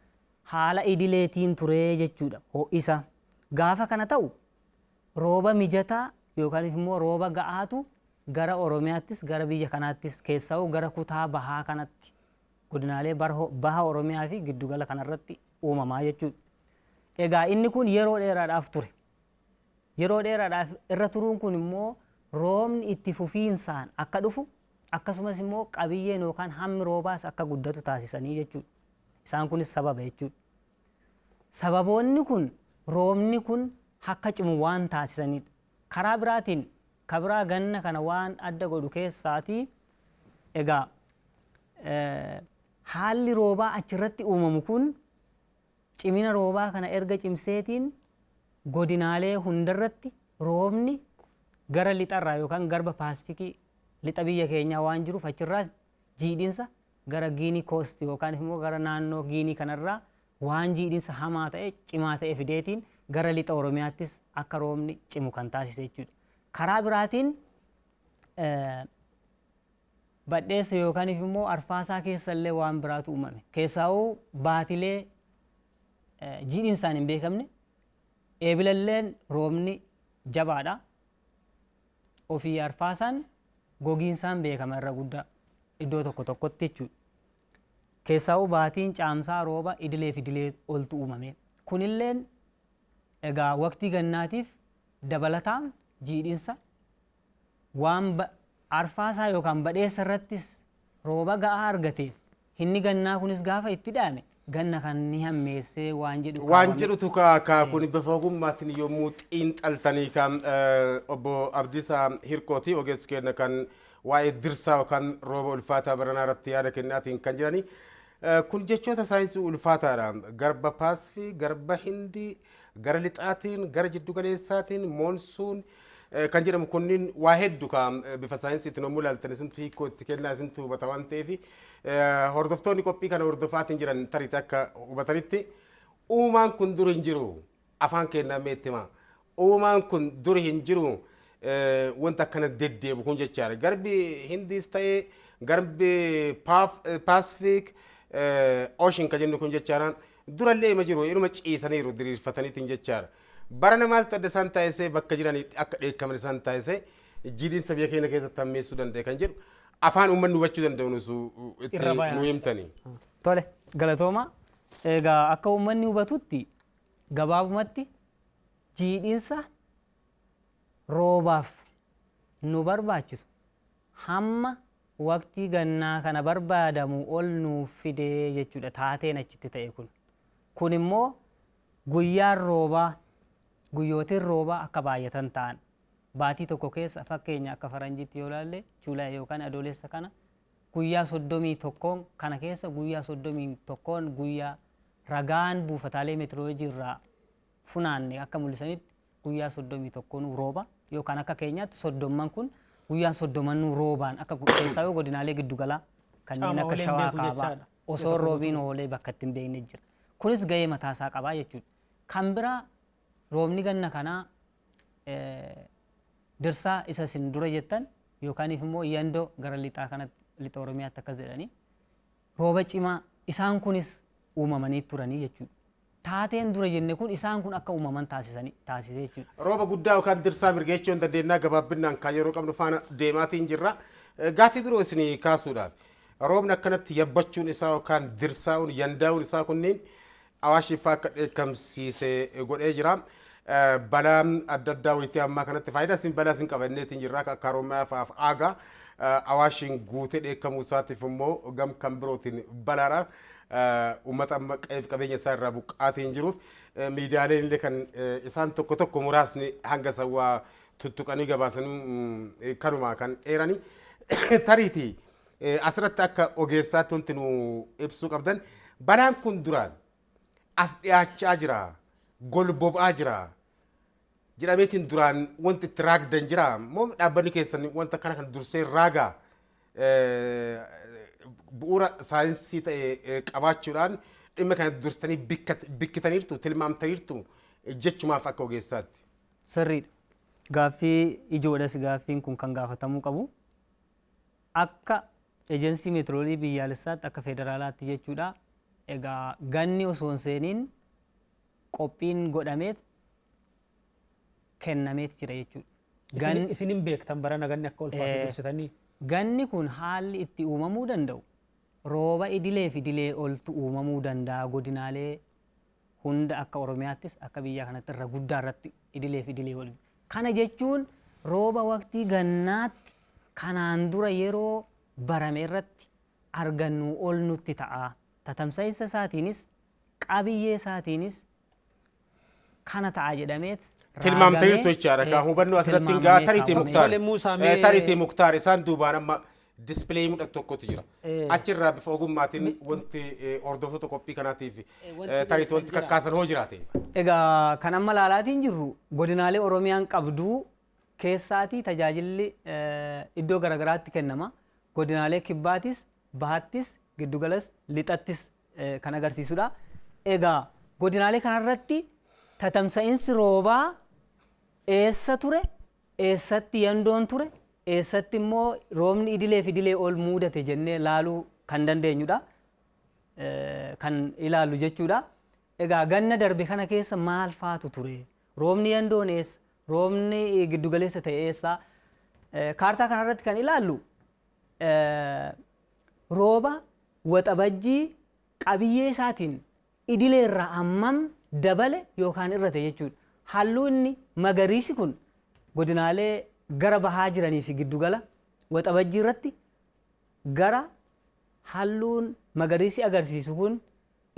C: haala idileetiin turee jechuudha ho'isa. Gaafa kana ta'u rooba mijataa yookaan immoo rooba ga'aatu gara Oromiyaattis gara biyya kanaattis keessaa gara kutaa bahaa kanatti godinaalee baha Oromiyaa fi giddugala kanarratti uumamaa jechuudha. Egaa inni kun yeroo dheeraadhaaf ture. Yeroo dheeraadhaaf irra turuun kun immoo roobni itti fufiinsaan akka dhufu akkasumas immoo qabiyyeen yookaan hammi roobaas akka guddatu taasisanii jechuudha. Isaan kunis sababa jechuudha. Sababoonni kun roobni kun akka cimu waan taasisanidha. Karaa biraatiin kabiraa ganna kana waan adda godhu keessaatii egaa haalli roobaa achirratti uumamu kun cimina roobaa kana erga cimseetiin godinaalee hundarratti roobni gara lixarraa yookaan garba Paasifikii lixa biyya keenyaa waan jiruuf achirraa jiidhinsa gara Giinii koost yookaan immoo gara naannoo Giinii kanarraa waan jiidhinsa hamaa ta'e cimaa ta'e fideetiin gara lixa Oromiyaattis akka roobni cimu kan taasise jechuudha. Karaa biraatiin badheessa yookaan immoo arfaasaa keessallee waan biraatu uumame. Keessaa'uu baatilee jiidhinsaan hin beekamne eebilalleen roobni jabaadha. Ofii arfaasaan gogiinsaan beekama irra guddaa iddoo tokko tokkotti jechuudha. Keessaa'uu baatiin caamsaa rooba idilee fi idilee oltu uumame. Kunilleen egaa waqtii gannaatiif dabalataan jiidhinsa waan arfaasaa yookaan badheessa irrattis rooba ga'aa argateef inni gannaa kunis gaafa itti dhaame ganna kan ni hammeessee waan jedhu
B: waan jedhutu kaa kun bifa ogummaatiin yommuu xiinxaltanii kan obbo Abdiisaa Hirkooti ogeessi keenya kan waa'ee dirsaa yookaan rooba ulfaataa baranaa irratti yaada kennaatiin kan jiranii. Kun jechoota saayinsii ulfaataadha. Garba Paasifii, garba Hindii, gara lixaatiin, gara jiddu galeessaatiin, moonsuun kan jedhamu kunniin waa hedduu kan bifa saayinsiitiin yommuu ilaaltan isintu hiikoo itti kennaa isintu hubata waan ta'eef hordoftoonni qophii kana hordofaatiin jiran tariitti akka hubatanitti uumaan kun dur hin jiru afaan kennaa meettima. Uumaan kun dur hin jiru wanta akkana deddeebu kun jechaadha. Garbi Hindiis ta'ee garbi Paasifik ocean ka jennu kun jechaadha. Durallee ima jiru inuma ciisaniiru diriirfataniitiin jechaadha. Barana maaltu adda isaan taasisee bakka jiranii akka dheekkaman isaan taasisee jiidhinsa biyya keenya keessatti hammeessuu danda'e kan jedhu afaan uummanni hubachuu danda'u itti nu himtanii.
C: Tole galatooma. Egaa akka uummanni hubatutti gabaabumatti jiidhinsa roobaaf nu barbaachisu hamma waqtii gannaa kana barbaadamu ol nuuf fidee jechuudha taateen achitti ta'e kun. Kun immoo guyyaan roobaa guyyootiin roobaa akka baay'atan ta'an baatii tokko keessa fakkeenya akka faranjiitti yoo ilaalle Juulaay yookaan adoolessa kana guyyaa 31 kana keessa guyyaa 31 guyyaa ragaan buufataalee meetirooloojii irraa funaanne akka mul'isanitti guyyaa 31 rooba yookaan akka keenyaatti 30 kun guyyaa 30 roobaan akka keessaa yoo godinaalee giddugalaa kanneen akka shawaa kaabaa osoo roobiin oolee bakka ittiin beekne jira. Kunis gahee mataasaa qabaa jechuudha. Kan biraa roobni ganna kanaa dirsaa isa isin dura jettan yookaan immoo yandoo gara lixaa kanatti lixa Oromiyaatti akkas jedhanii rooba cimaa isaan kunis uumamanii turanii jechuudha. Taateen dura jenne kun isaan kun akka uumaman taasisee jechuudha.
B: Rooba guddaa yookaan dirsaa mirgeechuu hin dandeenyaa gabaabbinaan kan yeroo qabnu faana deemaatiin jirra. Gaaffii biroo isin kaasuudhaaf roobni akkanatti yabbachuun isaa yookaan dirsaa'uun yandaa'uun isaa kunniin Awaashifaa akka dheekkamsiisee godhee jira. Balaan adda addaa wayitii ammaa kanatti faayidaa isin balaa isin qabanneetiin jirra akka Oromiyaaf aagaa Awaashiin guutee dheekkamuu isaatiif immoo gam kan birootiin balaadha. Uummata amma qabeenya isaa irraa buqqaatiin jiruuf miidiyaaleen illee kan isaan tokko tokko muraasni hanga sawwaa tuttuqanii gabaasanii kanuma kan eeranii tariitii asirratti akka ogeessaatti wanti nu ibsuu qabdan balaan kun duraan as dhiyaachaa jira golbobaa jira jedhameetiin duraan wanti itti raagdan jira moo dhaabbanni keessan wanta kana kan dursee raagaa bu'uura saayinsii ta'e qabaachuudhaan dhimma kana dursitanii bikkitaniirtu tilmaamtaniirtu jechumaaf akka ogeessaatti.
C: Sirriidha. Gaaffii ijoodhas gaaffiin kun kan gaafatamuu qabu. Akka ejensii meetiroolojii biyyaalessaatti akka federaalaatti jechuudha. Egaa ganni osoo hin seeniin qophiin godhameet kennameet jira jechuudha.
A: Isin hin beektan barana ganni akka ulfaatu dursitanii.
C: Ganni kun haalli itti uumamuu danda'u rooba idilee fi idilee oltu uumamuu danda'a godinaalee hunda akka Oromiyaattis akka biyya kanatti irra guddaa irratti idilee fi idilee ol. Kana jechuun rooba waqtii gannaatti kanaan dura yeroo barame irratti argannu ol nutti ta'a. Tatamsa'insa isaatiinis qabiyyee isaatiinis kana ta'a jedhameet
B: tilmaamtaniirtu jechaadha. Kan hubannoo asirratti hin gaa tariitii muktaar isaan duubaan amma dispileey mudhatu tokkotu jira. Achirraa bifa ogummaatiin wanti hordoftoota qophii kanaatiif tariitii wanti kakkaasan hoo jiraate.
C: Egaa kan amma laalaatiin jirru godinaalee Oromiyaan qabduu keessaatii tajaajilli iddoo garaagaraatti kennama. Godinaalee kibbaatis, bahattis, giddugalas, lixattis kan agarsiisudha. Egaa godinaalee kanarratti tatamsa'insi roobaa eessa ture, eessatti yandoon ture, eessatti immoo roobni idilee fi idilee ol mudate jennee laaluu kan dandeenyudha. Kan ilaallu jechuudha. Egaa ganna darbe kana keessa maal faatu ture? Roobni yandoon eessa? Roobni giddugaleessa ta'e eessa? Kaartaa kanarratti kan ilaallu rooba waxabajjii qabiyyee isaatiin idilee irraa hammam dabale yookaan irrate jechuudha. Halluu inni magariisi kun godinaalee gara bahaa jiranii fi giddugala waxabajjii irratti gara halluun magariisi agarsiisu kun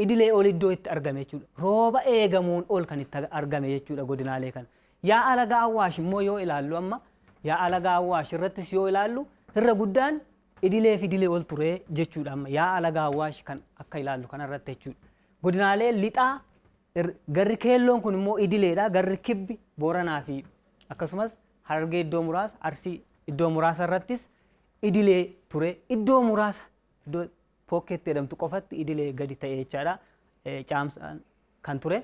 C: idilee ol iddoo itti argame jechuudha. Rooba eegamuun ol kan itti argame jechuudha godinaalee kana. Yaa'a laga Awwaash immoo yoo ilaallu amma yaa'a laga Awwaash irrattis yoo ilaallu irra guddaan idilee fi idilee ol ture jechuudha amma yaa'a laga Awwaash kan akka ilaallu kanarratti jechuudha. Godinaalee lixaa garri keelloon kun immoo idileedha. Garri kibbi Booranaa fi akkasumas Harargee iddoo muraasa Arsii iddoo muraasa irrattis idilee ture. Iddoo muraasa iddoo pookeetti jedhamtu qofatti idilee gadi ta'e jechaadha. Caamsaan kan ture.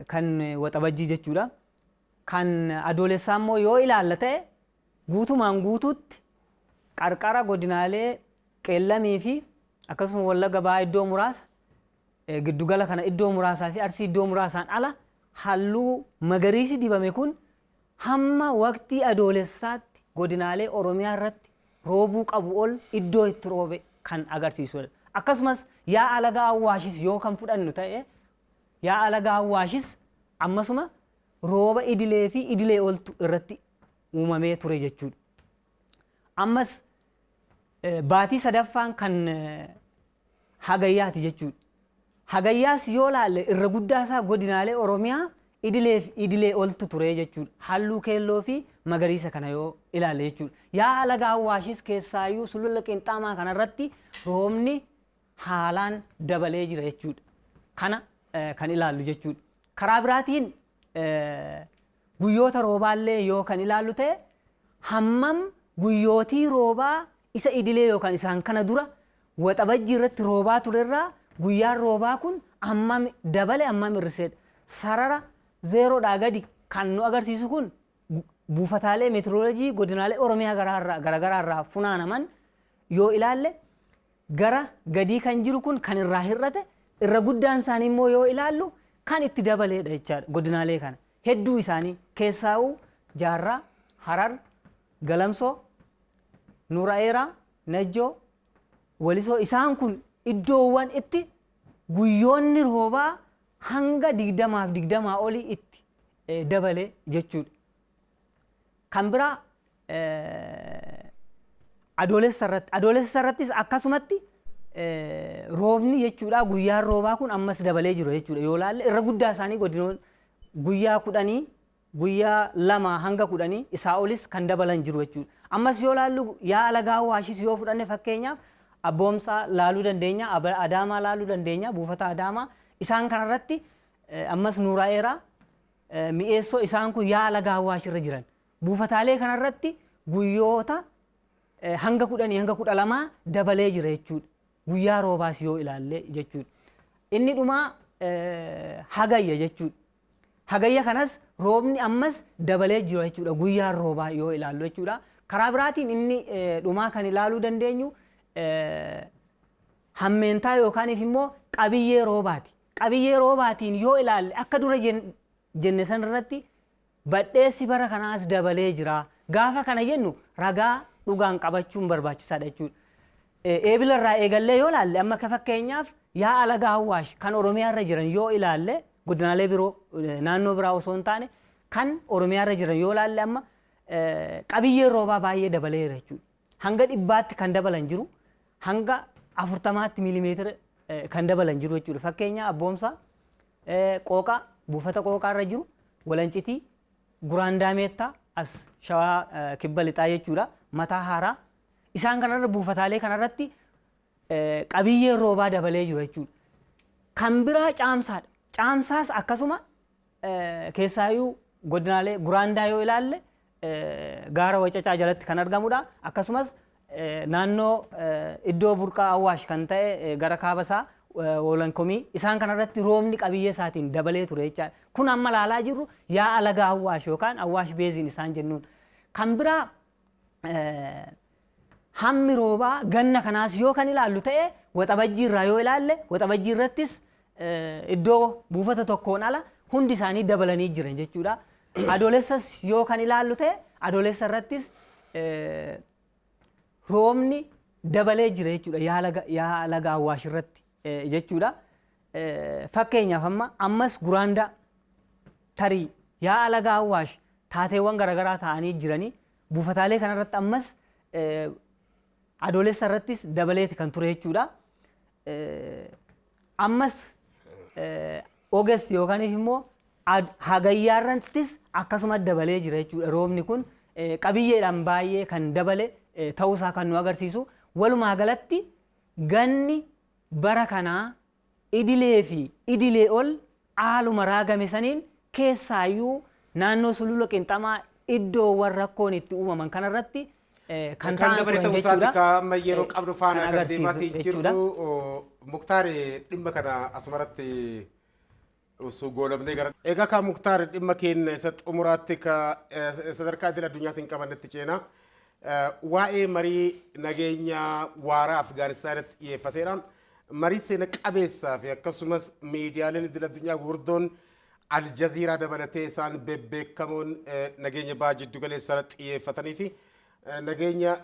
C: Kan waxabajjii jechuudha. Kan adoolessaa immoo yoo ilaalla ta'e guutumaan guutuutti qarqara godinaalee Qeellamii fi akkasuma Wallagga Bahaa iddoo muraasa giddugala kana iddoo muraasaa fi Arsii iddoo muraasaan ala halluu magariisi dibame kun hamma waqtii adoolessaatti godinaalee Oromiyaa irratti roobuu qabu ol iddoo itti roobe kan agarsiisudha. Akkasumas yaa'a laga Awwaashis yoo kan fudhannu ta'e yaa'a laga Awwaashis ammasuma rooba idilee fi idilee oltu irratti uumamee ture jechuudha. Ammas baatii sadaffaan kan Hagayyaati jechuudha. Hagayyaas yoo laalle irra guddaa isaa godinaalee Oromiyaa idilee fi idilee oltu ture jechuudha. Halluu keelloo fi magariisa kana yoo ilaalle jechuudha. Yaa'a laga Awwaashis keessaayyuu sulula Qinxaamaa kanarratti roobni haalaan dabalee jira jechuudha. Kana kan ilaallu jechuudha. Karaa biraatiin guyyoota roobaallee yoo kan ilaallu ta'e hammam guyyootii roobaa isa idilee yookaan isaan kana dura waxabajjii irratti roobaa turerraa guyyaan roobaa kun hammam dabale hammam hir'iseedha. Sarara zeeroodhaa gadi kan nu agarsiisu kun buufataalee meetirooloojii godinaalee Oromiyaa garaagaraa irraa funaanaman yoo ilaalle gara gadii kan jiru kun kan irraa hir'ate irra guddaan isaanii immoo yoo ilaallu kan itti dabaleedha jechaadha godinaalee kana. Hedduu isaanii keessaa'uu Jaarraa, Harar, Galamsoo, Nuura'eeraa, Najjoo, Walisoo isaan kun iddoowwan itti guyyoonni roobaa hanga 20 olii itti dabale jechuudha. Kan biraa adoolessa irrattis akkasumatti roobni jechuudha guyyaan roobaa kun ammas dabalee jiru jechuudha. Yoo ilaalle irra guddaa isaanii godinoon guyyaa 10 guyyaa 2 hanga 10 isaa olis kan dabalan jiru jechuudha. Ammas yoo ilaallu yaa'a laga Awwaashis yoo fudhanne fakkeenyaaf Abboomsaa laaluu dandeenya, Adaamaa laaluu dandeenya, buufata Adaamaa isaan kanarratti ammas Nuura'eeraa, Mi'eessoo isaan kun yaa'a laga Awwaash irra jiran. Buufataalee kanarratti guyyoota hanga 10 hanga 12 dabalee jira jechuudha. Guyyaa roobaas yoo ilaalle jechuudha. Inni dhumaa Hagayya jechuudha. Hagayya kanas roobni ammas dabalee jira jechuudha guyyaan roobaa yoo ilaallu jechuudha. Karaa biraatiin inni dhumaa kan ilaaluu dandeenyu hammeentaa yookaaniif immoo qabiyyee roobaati. Qabiyyee roobaatiin yoo ilaalle akka dura jenne san irratti badheessi bara kanaas dabalee jira. Gaafa kana jennu ragaa dhugaan qabachuun barbaachisaadha jechuudha. Eebila irraa eegallee yoo ilaalle amma akka fakkeenyaaf yaa'a laga Awwaash kan Oromiyaa irra jiran yoo ilaalle godinaalee biroo naannoo biraa osoo hin taane kan Oromiyaa irra jiran yoo ilaalle amma qabiyyeen roobaa baay'ee dabaleera jechuudha. Hanga 100tti kan dabalan jiru. Hanga 40tti miilimeetira kan dabalan jiru jechuudha. Fakkeenya Abboomsaa, Qooqaa, buufata Qooqaa irra jiru, Walancitii, Guraandaa Meettaa as Shawaa Kibba Lixaa jechuudha. Mataa Haaraa isaan kanarra buufataalee kanarratti qabiyyeen roobaa dabalee jiru jechuudha. Kan biraa Caamsaadha. Caamsaas akkasuma keessaayyuu godinaalee Guraandaa yoo ilaalle gaara Wacacaa jalatti kan argamudha. Akkasumas naannoo iddoo burqaa Awwaash kan ta'e gara Kaabasaa Wolankomii isaan kanarratti roobni qabiyyee isaatiin dabalee ture jechaadha. Kun amma ilaalaa jirru yaa'a laga Awwaash yookaan Awwaash beeziin isaan jennuun. Kan biraa hammi roobaa ganna kanaas yoo kan ilaallu ta'e waxabajjii irraa yoo ilaalle waxabajjii irrattis iddoo buufata tokkoon ala hundi isaanii dabalanii jiran jechuudha. Adoolessas yoo kan ilaallu ta'e adoolessa irrattis roobni dabalee jira jechuudha yaa'a laga Awwaash irratti jechuudha. Fakkeenyaaf ammas Guraandaa tarii yaa'a laga Awwaash taateewwan garaagaraa ta'anii jiranii buufataalee kanarratti ammas adoolessa irrattis dabaleeti kan ture jechuudha. ammas Oogast yookaan immoo hagayyaarrattis akkasuma dabalee jira jechuudha. Roobni kun qabiyyeedhaan baay'ee kan dabale ta'uusaa kan nu agarsiisu. Walumaa galatti ganni bara kanaa idilee fi idilee ol haaluma raagame saniin keessaayyuu naannoo sulula qinxamaa iddoowwan rakkoon itti uumaman kanarratti kan ta'an turan jechuudha.
B: Kan yeroo qabdu faana kan deematii jirtu Muktaar dhimma kana asumarratti osoo goolabnee gara. Egaa kan Muktaar dhimma keenya isa xumuraatti sadarkaa idil addunyaatiin qabannetti ceenaa. Waa'ee marii nageenya waaraa Afgaanistaanitti xiyyeeffateedha. Marii seena qabeessaa fi akkasumas miidiyaaleen idil addunyaa gurguddoon Aljaziiraa dabalatee isaan bebbeekamoon nageenya baha jiddu galeessaatti xiyyeeffatanii fi nageenya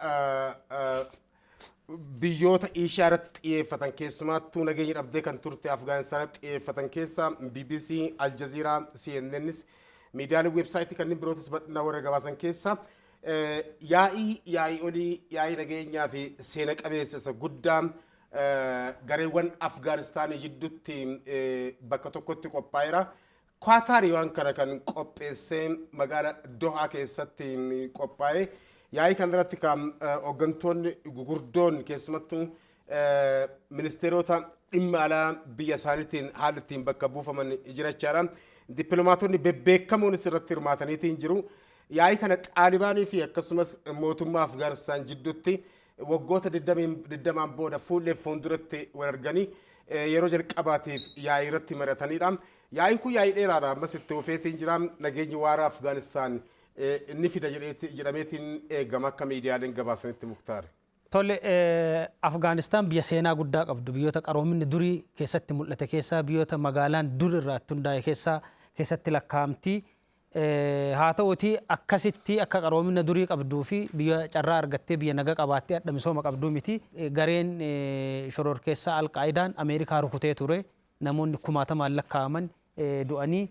B: biyyoota Eeshiyaa irratti xiyyeeffatan keessumattuu nageenya dhabdee kan turte Afgaanistaanitti xiyyeeffatan keessaa BBC, Aljaziiraa, CNNs miidiyaaleen weebsaayitii kanneen birootis bal'inaa warra gabaasan keessaa yaa'ii olii yaa'ii nageenyaa fi seena qabeessa guddaan gareewwan Afgaanistaanii jidduutti bakka tokkotti qophaa'eera. Qaataar waan kana kan qopheessee magaalaa Dohaa keessatti qophaa'e. Yaa'ii kanarratti kan hooggantoonni gugurdoon keessumattuu ministeerota dhimma alaa biyya isaaniitiin haalli ittiin bakka buufaman jirachaadha. Dippiloomaatonni bebbeekamoon irratti hirmaataniitiin jiru. Yaa'ii kana Xaalibaanii fi akkasumas mootummaa Afgaanistaan jidduutti waggoota 20 booda fuullee fuulduratti wal arganii yeroo jalqabaatiif yaa'ii irratti mari'atanidha. Yaa'iin kun yaa'ii dheeraadha. Ammas itti ofeetiin jira nageenyi waaraa Afgaanistaan inni fida jedhameetiin eegama akka miidiyaaleen gabaasanitti Muktaar.
A: Tole Afgaanistaan biyya seenaa guddaa qabdu biyyoota qaroominni durii keessatti mul'ate keessaa biyyoota magaalaan dur irratti hundaa'e keessatti lakkaa'amti. Haa ta'uutii akkasitti akka qaroomina durii qabduu fi biyya carraa argattee biyya naga qabaattee adda misooma qabduu miti. Gareen shororkeessaa Alqaa'idaan Ameerikaa rukutee ture. Namoonni kumaatamaan lakkaa'aman du'anii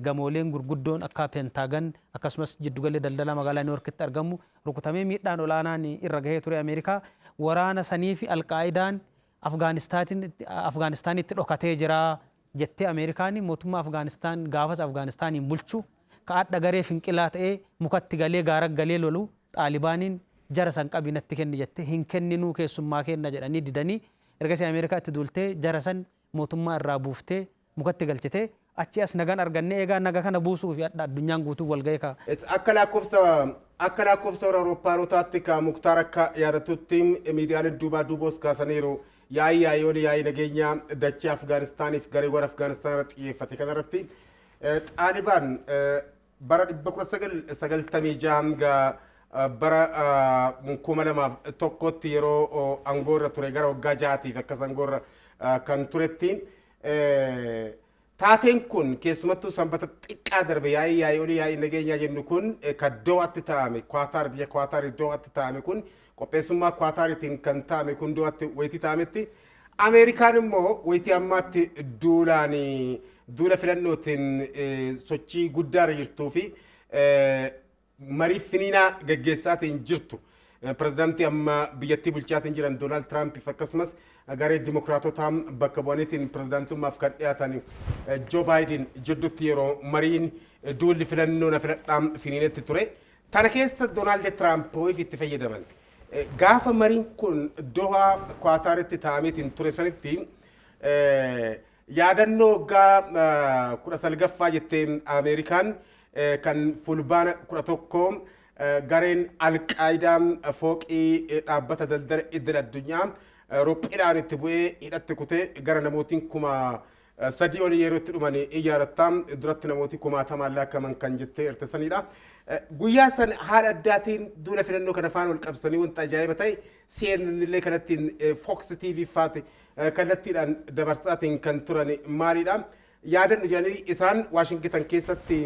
A: gamooleen gurguddoon akka Pentaagan akkasumas jiddugallee daldala magaalaa Niiworkitti argamu rukutamee miidhaan olaanaan irra gahee ture Ameerikaa. Waraana sanii fi Alqaa'idaan Afgaanistaanitti dhokatee jira jettee Ameerikaan mootummaa Afgaanistaan gaafas Afgaanistaaniin bulchu kaadha garee finqilaa ta'ee mukatti galee gaara galee lolu Xaalibaaniin jara san qabinatti kenni jettee hin kenninuu keessummaa kenna jedhanii didanii ergasii Ameerikaatti duultee jara san mootummaa irraa buuftee mukatti galchitee achi as nagaan argannee egaa naga kana buusuu fi addunyaan guutuu wal ga'ee ka.
B: Akka lakkoofsa warra Awuroopaanotaatti ka Muktaar akka yaadatutti miidiyaaleen duuboos kaasaniiru. Yaa'ii nageenyaa dachee Afgaanistaaniif gareewwan Afgaanistaan irratti xiyyeeffate kanarratti Xaalibaan bara 1996 bara 2001tti yeroo aangoorra ture gara waggaa 6tiif akkas aangoorra kan turetti taateen kun keessumattuu sanbata xiqqaa darbe yaa'ii nageenyaa jennu kun kan Dohaatti taa'ame Qaataar biyya Qaataar Dohaatti taa'ame kun qopheessummaa Qaataaritiin kan taa'ame kun Dohaatti wayitii taa'ametti Ameerikaan immoo wayitii ammaatti duula filannootiin sochii guddaa irra jirtuu fi marii finiinaa gaggeessaatiin jirtu. Pirezidaantii amma biyyattii bulchaatiin jiran Doonaald Tiraampiif akkasumas garee dimokiraatotaa bakka bu'aniitiin pirezidaantummaaf kan dhiyaatan Joo Baayiden jidduutti yeroo mariin duulli filannoo na filadhaan finiinetti ture. Tana keessa Doonaald Tiraamp ho'iif itti fayyadaman. Gaafa mariin kun Dohaa Qaataaritti taa'ameetiin ture sanitti yaadannoo waggaa 19ffaa jettee Ameerikaan kan fulbaana 11 gareen Alqaa'idaan fooqii dhaabbata daldala idil addunyaa Roophiidhaan itti bu'ee hidhatti kutee gara namootiin 3,000 olii yeroo itti dhuman iyyaarataa duratti namootii 10,000 lakkaa'aman kan jettee irtisanidha. Guyyaa san haala addaatiin duula filannoo kana faana wal qabsanii wanta ajaa'iba ta'e CNN illee kanattiin Fox TV faati kallattiidhaan dabarsaatiin kan turan maalidha. Yaadannu jedhanii isaan Waashingtan keessatti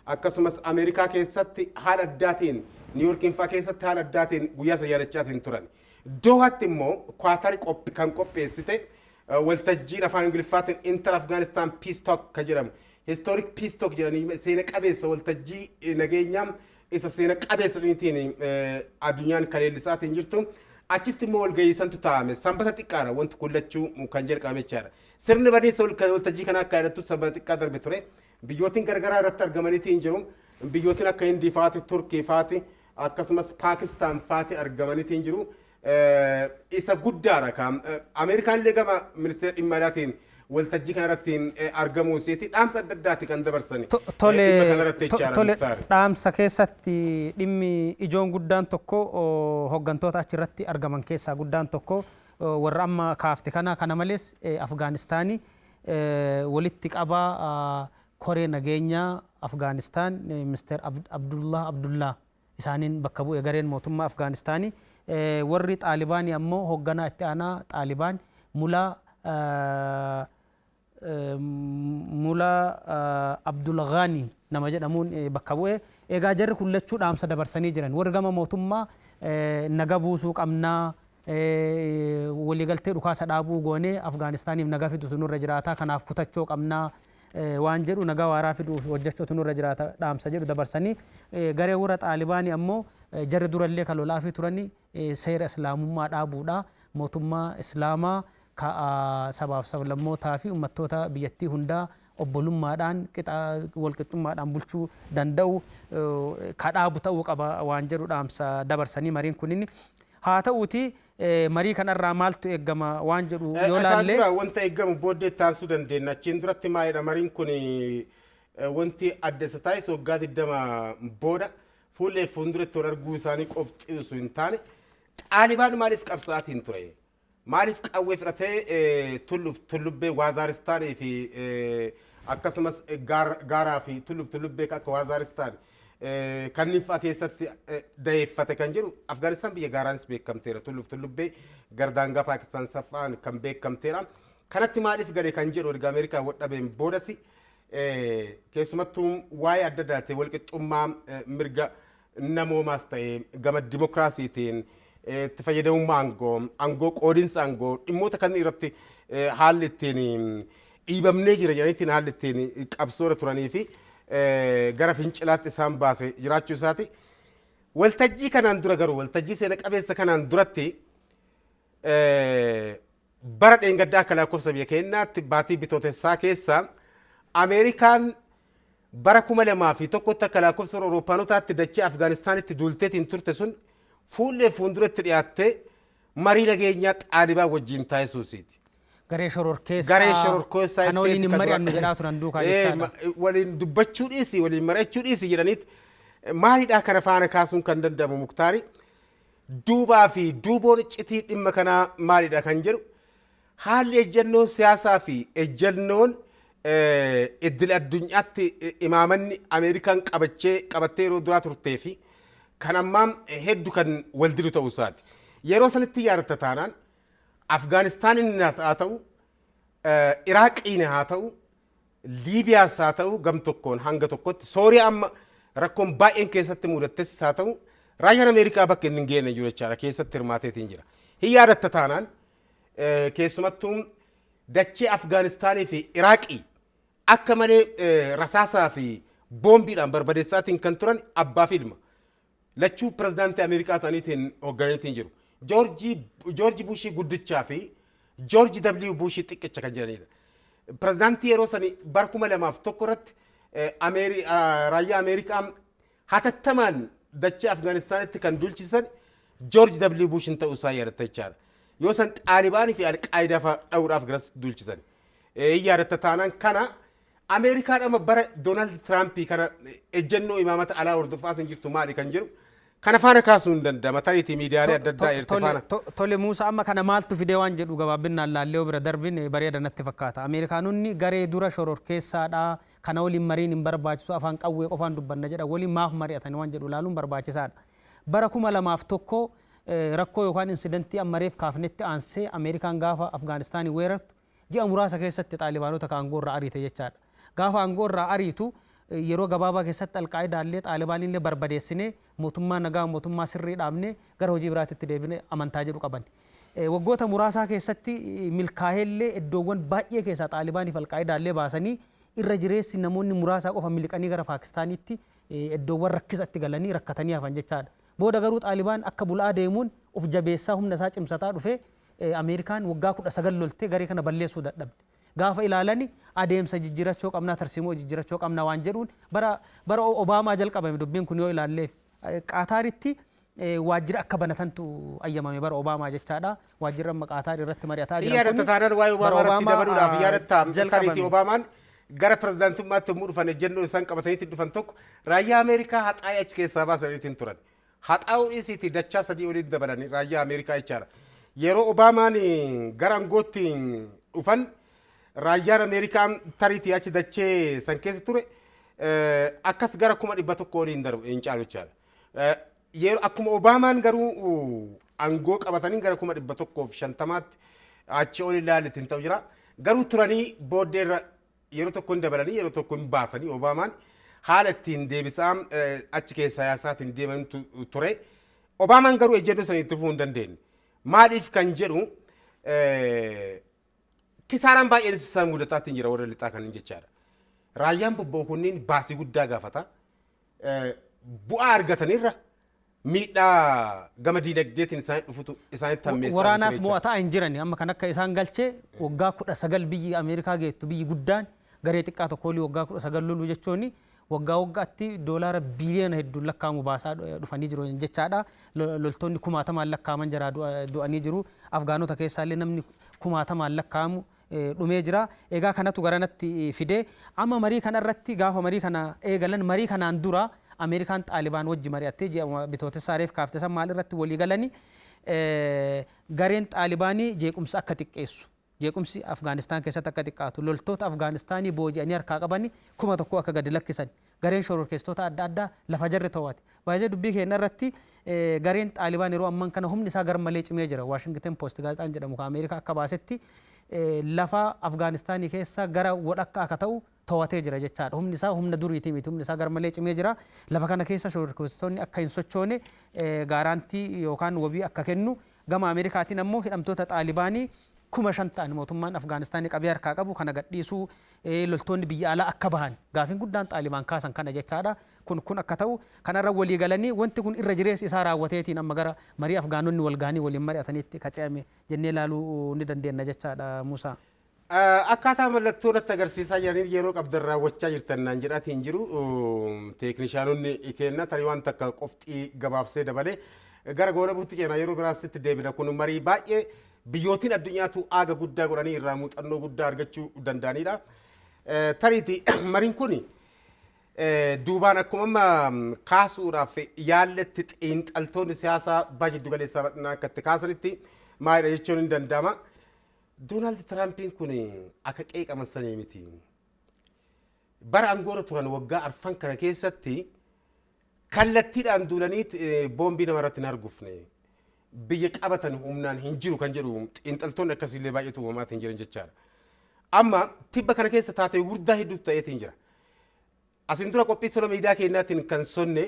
B: akkasumas Ameerikaa keessatti haala addaatiin Niiworkiin fa'aa keessatti haala addaatiin guyyaa san yaadachaatiin turan. Dohaatti immoo Qaataar kan qopheessite waltajjiin afaan Ingiliffaatiin Inter Afghanistan Peace Talk kan jedhamu. Historic Peace Talk jedhanii seena qabeessa waltajjii nageenyaa isa seena qabeessa dhiniitiin addunyaan kaleellisaatiin jirtu. achitti immoo walga'iisantu taa'ame sanbata xiqqaadha wanti kullachuu kan jalqabame jechaadha. Sirni baniinsa waltajjii kana akka yaadatu sanbata xiqqaa darbe ture. Biyyootiin garagaraa irratti argamaniitii hin jiru. Biyyootiin akka Hindii faati, Turkii faati, akkasumas Paakistaan faati argamaniitii hin jiru. Isa guddaadha kan Ameerikaan illee gama ministeera dhimma alaatiin waltajjii kanarratti argamuu isiiti dhaamsa adda addaati kan dabarsani.
A: Tole dhaamsa keessatti dhimmi ijoon guddaan tokko hoggantoota achirratti argaman keessaa guddaan tokko warra amma kaafte kana malees Afgaanistaanii walitti qabaa koree nageenyaa Afgaanistaan ministeer Abdullah isaaniin bakka bu'e gareen mootummaa Afgaanistaanii warri Xaalibaanii ammoo hogganaa itti aanaa Xaalibaan Mulaa Abdul Ghani nama jedhamuun bakka bu'e egaa jarri kullachuu dhaamsa dabarsanii jiran warri gama mootummaa naga buusuu qabnaa waliigaltee dhukaasa dhaabuu goonee Afgaanistaaniif naga fidutu nurra jiraataa kanaaf kutachuu qabnaa waan jedhu naga waaraa fiduuf hojjechuutu nurra jiraata dhaamsa jedhu dabarsanii garee warra Xaalibaanii ammoo jarri durallee kan lolaa fi turanii seera islaamummaa dhaabuudha mootummaa islaamaa sabaaf sablammootaa fi uummattoota biyyattii hundaa obbolummaadhaan walqixxummaadhaan bulchuu danda'u kadhaabu ta'uu qaba waan jedhu dhaamsa dabarsanii mariin kunin haa ta'uuti marii kanarraa maaltu eeggama waan jedhu yoo laalle
B: wanta eeggamu booddee taasisuu dandeenya achiin duratti maalidha mariin kun wanti adda isa taasisu waggaa 20 booda fuullee fuulduratti wal arguu isaanii qofxiisu hin taane Xaalibaan maaliif qabsaatiin ture maaliif qawwee fudhatee tullubbee Waaziristaanii fi akkasumas gaaraa fi tullubbee akka Waaziristaan kanneen fa'aa keessatti dayeeffate kan jiru Afgaanistaan biyya gaaraanis beekamteera tullubbee gardaangaa Paakistaan safaan kan beekamteera kanatti maaliif galee kan jedhu erga Ameerikaa wadhabeen boodasi keessumattuu waa'ee adda addaatti walqixxummaa mirga namoomaas ta'ee gama dimokiraasiitiin itti fayyadamummaa aangoo qoodinsa aangoo dhimmoota kan irratti haalli ittiin dhiibamnee jira jedhaniitiin haalli ittiin qabsoora turanii fi gara fincilaatti isaan baase jiraachuu isaati. Waltajjii kanaan dura garuu waltajjii seena qabeessa kanaan duratti bara dheengaddaa akka lakkoofsa biyya keenyaatti baatii bitootessaa keessa Ameerikaan bara 2001 akka lakkoofsa Awuroopaanotaatti dachee Afgaanistaanitti duulteetiin turte sun fuullee fuulduratti dhiyaattee marii nageenyaa Xaalibaan wajjin taasisuusiiti.
A: Garee shororkeessaa
B: kan
A: waliin hin mari'annu jedhaa turan duukaa jechaadha.
B: Waliin dubbachuu dhiisi waliin mari'achuu dhiisi jedhaniit maalidhaa kana faana kaasuun kan danda'amu Muktaari duubaa fi duuboon citii dhimma kanaa maalidha kan jedhu haalli ejjennoo siyaasaa fi ejjennoon iddil addunyaatti imaamanni Ameerikaan qabattee yeroo duraa turtee fi kan ammaan hedduu kan waldiru ta'uu isaati. Yeroo sanitti yaadatta taanaan Afgaanistaaniin haa ta'u, Iraaqiin haa ta'u, Liibiyaas haa ta'u gam tokkoon hanga tokkotti Sooriyaa amma rakkoon baay'een keessatti mudattes haa ta'u raayyaan Ameerikaa bakka inni hin geenne jiru jechaadha keessatti hirmaateetiin jira. Hin yaadatta taanaan keessumattuu dachee Afgaanistaanii fi Iraaqii akka malee rasaasaa fi boombiidhaan barbadeessaatiin kan turan abbaa fi ilma. Lachuu pirezidaantii Ameerikaa ta'aniitiin hooggananiitiin jiru. Joorji Bushii guddichaa fi Joorji W. Bushii xiqqicha kan jiranidha. Pirezidaantii yeroo sani bara 2001 irratti raayyaa Ameerikaa hatattamaan dachee Afgaanistaanitti kan dulchisan Joorji W. Bushin ta'uu isaa yaadatta jechaadha. Yoo san Xaalibaanii fi Alqaayidaa fa'aa dha'uudhaaf garas dulchisan. Yaadatta taanaan kana Ameerikaan amma bara Doonaald Tiraampii kana ejjennoo imaamata alaa hordofaatiin jirtu maali kan jiru kana faana kaasuu hin danda'ama tariitii miidiyaalee adda addaa irratti faana.
A: Tole Muusaa amma kana maaltu fidee waan jedhu gabaabbinaan laallee bira darbin bareeda natti fakkaata. Ameerikaanonni garee dura shororkeessaadha kana waliin mariin hin barbaachisu afaan qawwee qofaan dubbanna jedha waliin maaf mari'atan waan jedhu laaluun barbaachisaadha. Bara 2001 rakkoo yookaan insidentii ammareef kaafnetti aansee Ameerikaan gaafa Afgaanistaanii weerartu ji'a muraasa keessatti Xaalibaanota aangoo irraa ariite jechaadha. Gaafa aangoo irraa ariitu yeroo gabaabaa keessatti Alqaayidaallee Xaalibaanillee barbadeessinee mootummaa nagaa mootummaa sirrii dhaabnee gara hojii biraatti deebine amantaa jedhu qaban. Waggoota muraasaa keessatti milkaa'ellee iddoowwan baay'ee keessaa Xaalibaaniif Alqaayidaallee baasanii irra jireessi namoonni muraasaa qofa miliqanii gara Paakistaanitti iddoowwan rakkisatti galanii rakkatanii hafan jechaadha. Booda garuu Xaalibaan akka bulaa deemuun of jabeessaa humna isaa cimsataa dhufee Ameerikaan waggaa 19 loltee garee kana balleessuu dadhabde. Gaafa ilaalani adeemsa jijjiirachuu qabnaa tarsiimoo jijjiirachuu qabnaa waan jedhuun bara Obaamaa jalqabame dubbiin kun yoo ilaallee Qaataaritti waajjira akka banatantu ayyamame bara Obaamaa jechaadha. Waajjirri amma Qaataar irratti mari'ataa jiran kun
B: yaadatta taanaan waa'ee Obaamaa irratti dabaluudhaaf yaadatta tariitii Obaamaan gara pirezidaantummaatti yommuu dhufan ejjennoo isaan qabataniitti dhufan tokko raayyaa Ameerikaa haxaa'ee achi keessaa baasaniitiin turan. Haxaa'uu isiiti dachaa sadii oliin dabalanii raayyaa Ameerikaa jechaadha. Yeroo Obaamaan gara aangootti dhufan raayyaan Ameerikaa tariitii achi dachee san keessa ture akkas gara 100,000 oliin darbu hin caalu jechaadha. Yeroo akkuma Obaamaan garuu aangoo qabatanii gara 150tti achi ol ilaaletti hin ta'u jira. Garuu turanii booddeerra yeroo tokko hin dabalanii yeroo tokko hin baasanii Obaamaan haala ittiin deebisaa achi keessaa yaasaatiin deeman ture. Obaamaan garuu ejjennoo sanii itti fufuu hin dandeenye. Maaliif kan jedhu kisaaraan baay'een isaan mudataatiin jira warra lixaa kan jechaadha. Raayyaan bobba'u kunniin baasii guddaa gaafata. Bu'aa argatanirra miidhaa gama diinagdeetiin isaan dhufutu isaanitti hammeessaa.
A: Waraanaas mo'ataa hin jiran amma kan akka isaan galchee waggaa 19 biyyi Ameerikaa geettu biyyi guddaan garee xiqqaa tokko olii waggaa 19 loluu jechuun waggaatti doolaara biliyoona hedduun lakkaa'amu baasaa dhufanii jiru jechaadha. Loltoonni 10,000 lakkaa'aman jira du'anii jiru. Afgaanota keessaallee namni 10,000 lakkaa'amu dhumee jira. Egaa kanatu garanatti fidee amma marii kanarratti gaafa marii kana eegalan marii kanaan dura Ameerikaan Xaalibaan wajji mari'attee bitootessa Areef kaaftee san maal irratti walii galanii gareen Xaalibaanii jeequmsa akka xiqqeessu. Jeequmsi Afgaanistaan keessatti akka xiqqaatu loltoota Afgaanistaanii booji'anii harkaa qabanii 1,000 akka gadi lakkisan gareen shororkeessitoota adda addaa lafa jarri to'ate. Baay'ee dubbii keenya irratti gareen Xaalibaan yeroo amman kana humni isaa garmalee cimee jira. Washington Post gaazexaan jedhamu kan Ameerikaa akka baasetti lafa Afgaanistaanii keessa gara wadhakka akka ta'u to'atee jira jechaadha. Humni isaa humna duriitii miti humni isaa garmalee cimee jira. Lafa kana keessa shororkeessitoonni akka hin sochoone gaaraantii yookaan wabii akka kennu gama Ameerikaatiin ammoo hidhamtoota Xaalibaanii 5,000 ta'an mootummaan Afgaanistaanii qabee harkaa qabu kana gadhiisuu loltoonni biyya alaa akka bahan gaafiin guddaan Xaalibaan kaasan kana jechaadha. Kun akka ta'u kanarra walii galanii wanti kun irra jireessa isaa raawwateetiin amma gara marii Afgaanonni wal gahanii waliin mari'ataniitti kaca'ame jennee ilaaluu ni dandeenya jechaadha Musaa.
B: Akkaataa mallattoo irratti agarsiisaa jiranii yeroo qabdan raawwachaa jirtan naan jedhaatiin jiru teeknishaanonni kenna tarii waan takka qofxii gabaabsee dabalee gara goona buutti ceenaa yeroo biraasitti deebina kun marii baay'ee biyyootiin addunyaatu aaga guddaa godhanii irraa muuxannoo guddaa argachuu danda'anidha. Tariiti mariin kun duubaan akkuma kaasuudhaaf yaalletti xiinxaltoonni siyaasaa baay'ee jiddu galeessaa bal'inaa akka itti kaasanitti maalidha jechuun hin danda'ama. Doonaald Tiraampiin kun akka qeeqaman sanii miti. Bara aangoorra turan waggaa arfan kana keessatti kallattiidhaan duulaniit boombii namarratti hin argufne. Biyya qabatan humnaan hin jiru kan jedhu xiinxaltoonni akkasiillee baay'eetu uumamaatti hin jiran jechaadha. Amma tibba kana keessa taatee guddaa hedduutu ta'eetiin jira. Asin dura qophii sola miidiyaa keenyaatiin kan sonne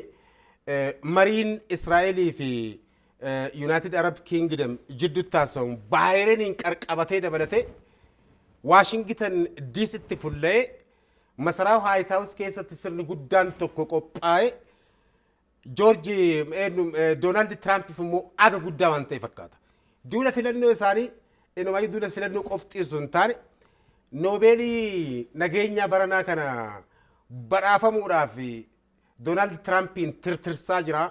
B: mariin Israa'elii fi United Arab Kingdom jidduutti taasifamu Baahreeniin qarqabatee dabalatee Waashingtan diisitti fullee masaraa White House keessatti sirni guddaan tokko qophaa'ee Doonaald Tiraampiif immoo aga guddaa waan ta'e fakkaata. Duula filannoo isaanii inumaayyuu duula filannoo qofxiisu hin taane Noobeelii nageenyaa baranaa kana badhaafamuudhaaf Doonaald Tiraampiin tirtirsaa jira.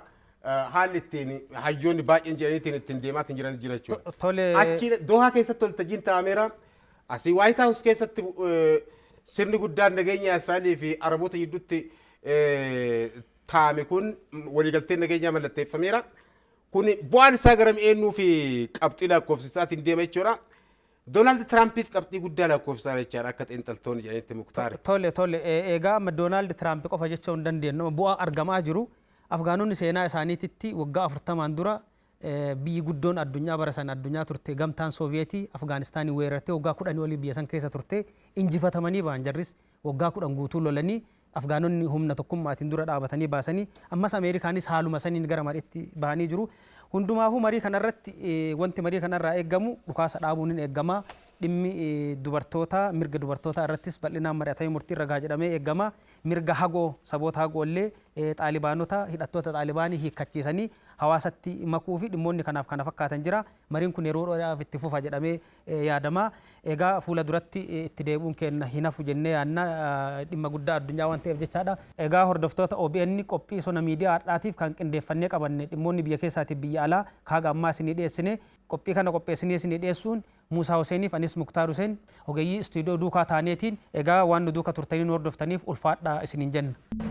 B: Haalli ittiin hayyoonni baay'een jedhaniitiin ittiin deemaatiin jiran jira jechuudha. Achi Dohaa keessatti waltajjiin taa'ameera. Asii White House keessatti sirni guddaan nageenya Israa'elii fi Araboota gidduutti taa'ame kun waliigalteen nageenyaa mallatteeffameera. Kun bu'aan isaa gara mi'eennuu fi qabxii lakkoofsisaatiin deema jechuudha. Doonaald Tiraampiif qabxii guddaa lakkoofsaa jechaadha akka xiinxaltoonni jedhanitti muktaare.
A: Tole egaa Doonaald Tiraamp qofa jechuu hin dandeenyu bu'aa argamaa jiru. Afgaanonni seenaa isaaniititti waggaa 40 dura biyyi guddoon addunyaa bara sana addunyaa turte gamtaan Sooviyetii Afgaanistaanii weerartee waggaa 10 olii biyya san keessa turte injifatamanii ba'an jarris waggaa 10 guutuu lolanii Afgaanonni humna tokkummaatiin dura dhaabatanii baasanii ammas Ameerikaanis haaluma saniin gara mariitti bahanii jiru. Hundumaafuu marii kanarratti wanti marii kanarraa eeggamu dhukaasa dhaabuun hin eeggama. Dhimmi dubartoota mirga dubartoota irrattis bal'inaan mari'atamee murtii irra gahaa jedhamee eeggama. Mirga hagoo saboota hagoo illee Xaalibaanota hidhattoota Xaalibaanii hiikkachiisanii hawaasatti makuu fi dhimmoonni kanaaf kana fakkaatan jira. Mariin kun yeroo dheeraaf itti fufa jedhamee yaadama. Egaa fuula duratti itti deebi'uun keenya hin hafu jennee yaadna dhimma guddaa addunyaa waan ta'eef jechaadha. Egaa hordoftoota OBN qophii sona miidiyaa har'aatiif kan qindeeffannee qabanne dhimmoonni biyya keessaatiif biyya alaa kaaga ammaa isinii dhiyeessine qophii kana qopheessinee isinii dhiyeessuun Muusaa Huseeniif anis Muktaar Huseen ogeeyyii istuudiyoo duukaa taaneetiin egaa waan nu duuka turtanii nu hordoftaniif ulfaadhaa isiniin jenna.